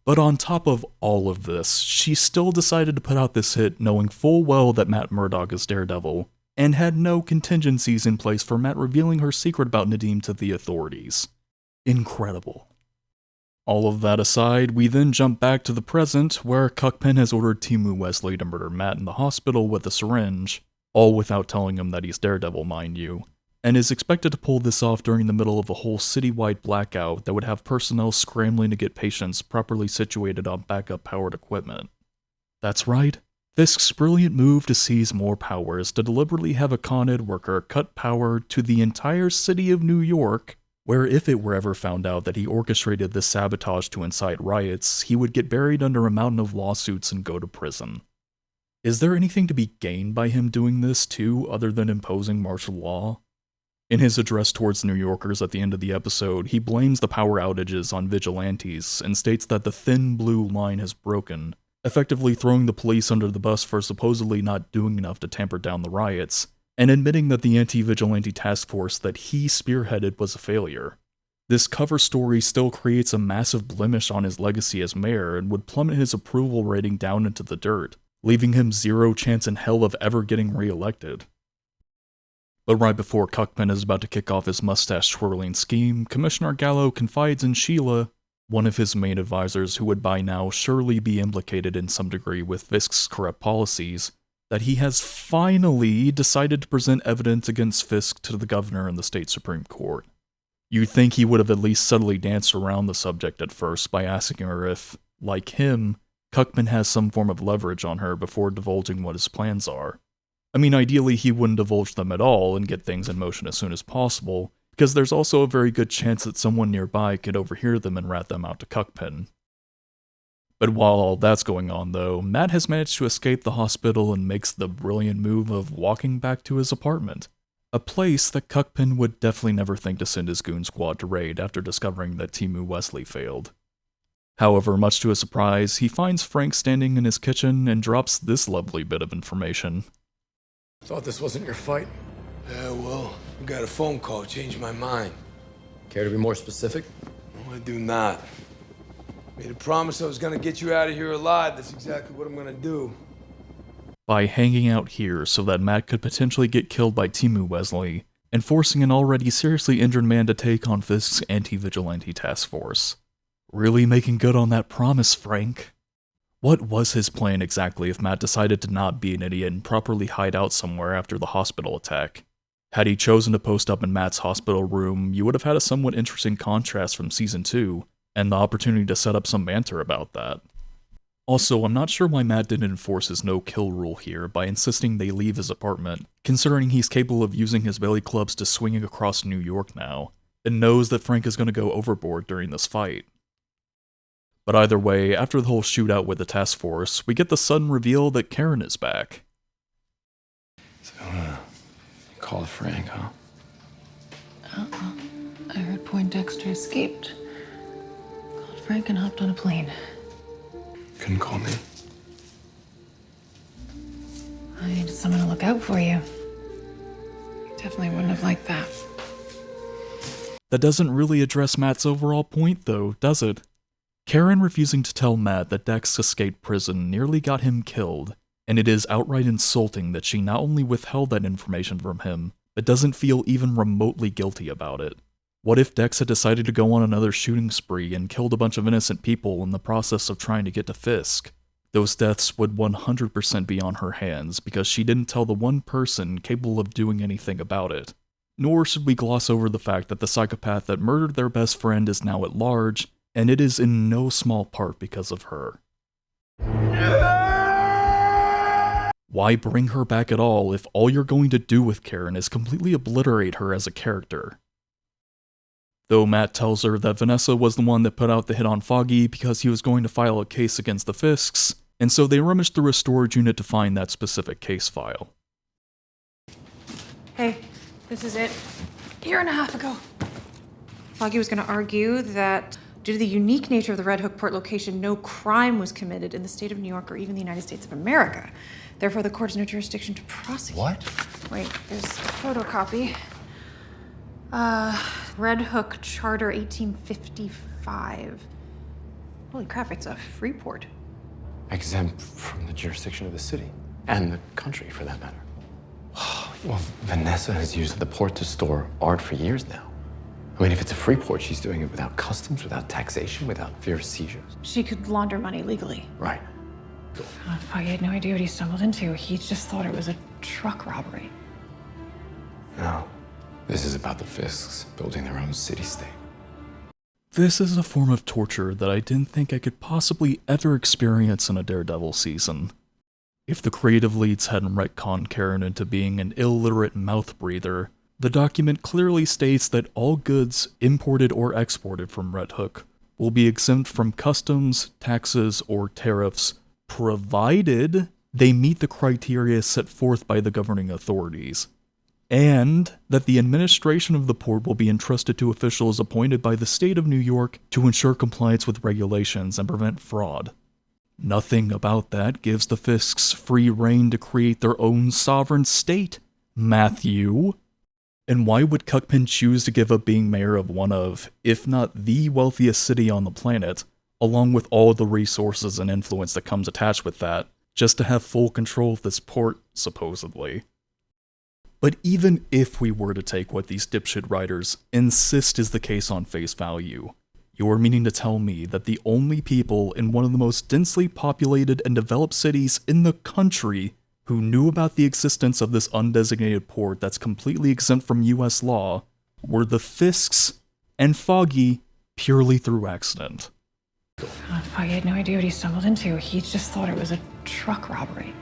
But on top of all of this, she still decided to put out this hit knowing full well that Matt Murdock is Daredevil, and had no contingencies in place for Matt revealing her secret about Nadim to the authorities. Incredible. All of that aside, we then jump back to the present, where Cuckpen has ordered Timu Wesley to murder Matt in the hospital with a syringe, all without telling him that he's Daredevil, mind you, and is expected to pull this off during the middle of a whole citywide blackout that would have personnel scrambling to get patients properly situated on backup-powered equipment. That's right, Fisk's brilliant move to seize more power is to deliberately have a Con Ed worker cut power to the entire city of New York, where if it were ever found out that he orchestrated this sabotage to incite riots, he would get buried under a mountain of lawsuits and go to prison. Is there anything to be gained by him doing this too, other than imposing martial law? In his address towards New Yorkers at the end of the episode, he blames the power outages on Vigilantes and states that the thin blue line has broken, effectively throwing the police under the bus for supposedly not doing enough to tamper down the riots, and admitting that the anti-vigilante task force that he spearheaded was a failure. This cover story still creates a massive blemish on his legacy as mayor and would plummet his approval rating down into the dirt, leaving him zero chance in hell of ever getting re-elected. But right before Cuckpen is about to kick off his mustache-twirling scheme, Commissioner Gallo confides in Sheila, one of his main advisors who would by now surely be implicated in some degree with Fisk's corrupt policies, that he has finally decided to present evidence against Fisk to the governor and the state Supreme Court. You'd think he would have at least subtly danced around the subject at first by asking her if, like him, Cuckpen has some form of leverage on her before divulging what his plans are. I mean, ideally he wouldn't divulge them at all and get things in motion as soon as possible, because there's also a very good chance that someone nearby could overhear them and rat them out to Cuckpen. But while all that's going on though, Matt has managed to escape the hospital and makes the brilliant move of walking back to his apartment, a place that Cuckpen would definitely never think to send his goon squad to raid after discovering that Timu Wesley failed. However, much to his surprise, he finds Frank standing in his kitchen and drops this lovely bit of information. Thought this wasn't your fight? Yeah, well, I got a phone call, changed my mind. Care to be more specific? No, I do not. Made a promise I was gonna get you out of here alive. That's exactly what I'm gonna do. By hanging out here so that Matt could potentially get killed by Timu Wesley, and forcing an already seriously injured man to take on Fisk's anti-vigilante task force. Really making good on that promise, Frank. What was his plan exactly if Matt decided to not be an idiot and properly hide out somewhere after the hospital attack? Had he chosen to post up in Matt's hospital room, you would have had a somewhat interesting contrast from Season 2, and the opportunity to set up some banter about that. Also, I'm not sure why Matt didn't enforce his no-kill rule here by insisting they leave his apartment, considering he's capable of using his belly clubs to swinging across New York now, and knows that Frank is going to go overboard during this fight. But either way, after the whole shootout with the task force, we get the sudden reveal that Karen is back. So, you called Frank, huh? I heard Poindexter escaped. Called Frank and hopped on a plane. Couldn't call me. I needed someone to look out for you. You definitely wouldn't have liked that. That doesn't really address Matt's overall point, though, does it? Karen refusing to tell Matt that Dex escaped prison nearly got him killed, and it is outright insulting that she not only withheld that information from him, but doesn't feel even remotely guilty about it. What if Dex had decided to go on another shooting spree and killed a bunch of innocent people in the process of trying to get to Fisk? Those deaths would 100% be on her hands because she didn't tell the one person capable of doing anything about it. Nor should we gloss over the fact that the psychopath that murdered their best friend is now at large, and it is in no small part because of her. Why bring her back at all if all you're going to do with Karen is completely obliterate her as a character? Though Matt tells her that Vanessa was the one that put out the hit on Foggy because he was going to file a case against the Fisks, and so they rummage through a storage unit to find that specific case file. Hey, this is it. A year and a half ago, Foggy was going to argue that due to the unique nature of the Red Hook port location, no crime was committed in the state of New York or even the United States of America. Therefore, the court has no jurisdiction to prosecute. What? Wait, there's a photocopy. Red Hook Charter 1855. Holy crap, it's a free port. Exempt from the jurisdiction of the city, and the country for that matter. Well, Vanessa has used the port to store art for years now. I mean, if it's a free port, she's doing it without customs, without taxation, without fear of seizures. She could launder money legally. Right. Foggy had no idea what he stumbled into. He just thought it was a truck robbery. No. This is about the Fisks building their own city-state. This is a form of torture that I didn't think I could possibly ever experience in a Daredevil season. If the creative leads hadn't retconned Karen into being an illiterate mouth breather, the document clearly states that all goods imported or exported from Red Hook will be exempt from customs, taxes, or tariffs, provided they meet the criteria set forth by the governing authorities, and that the administration of the port will be entrusted to officials appointed by the state of New York to ensure compliance with regulations and prevent fraud. Nothing about that gives the Fisks free rein to create their own sovereign state, Matthew. And why would Cuckpin choose to give up being mayor of one of, if not the wealthiest city on the planet, along with all the resources and influence that comes attached with that, just to have full control of this port, supposedly? But even if we were to take what these dipshit writers insist is the case on face value, you're meaning to tell me that the only people in one of the most densely populated and developed cities in the country who knew about the existence of this undesignated port that's completely exempt from US law were the Fisks and Foggy purely through accident? Foggy had no idea what he stumbled into. He just thought it was a truck robbery.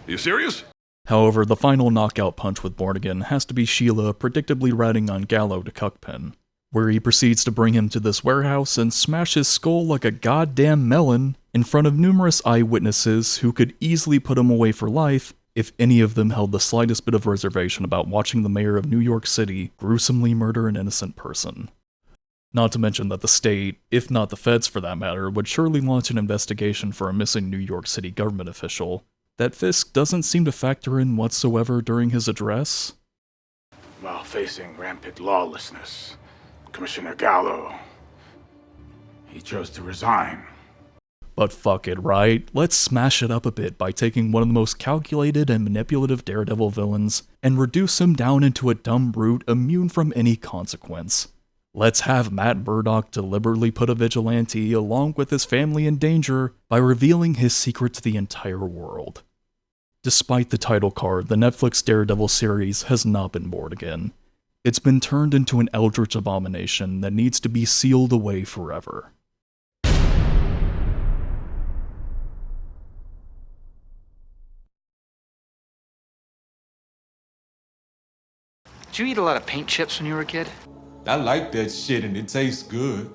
You serious? However, the final knockout punch with Bornigan has to be Sheila predictably riding on Gallo to Cuckpin, where he proceeds to bring him to this warehouse and smash his skull like a goddamn melon in front of numerous eyewitnesses who could easily put him away for life if any of them held the slightest bit of reservation about watching the mayor of New York City gruesomely murder an innocent person. Not to mention that the state, if not the feds for that matter, would surely launch an investigation for a missing New York City government official that Fisk doesn't seem to factor in whatsoever during his address. While facing rampant lawlessness, Commissioner Gallo, he chose to resign. But fuck it, right? Let's smash it up a bit by taking one of the most calculated and manipulative Daredevil villains and reduce him down into a dumb brute immune from any consequence. Let's have Matt Murdock deliberately put a vigilante along with his family in danger by revealing his secret to the entire world. Despite the title card, the Netflix Daredevil series has not been born again. It's been turned into an eldritch abomination that needs to be sealed away forever. Did you eat a lot of paint chips when you were a kid? I like that shit and it tastes good.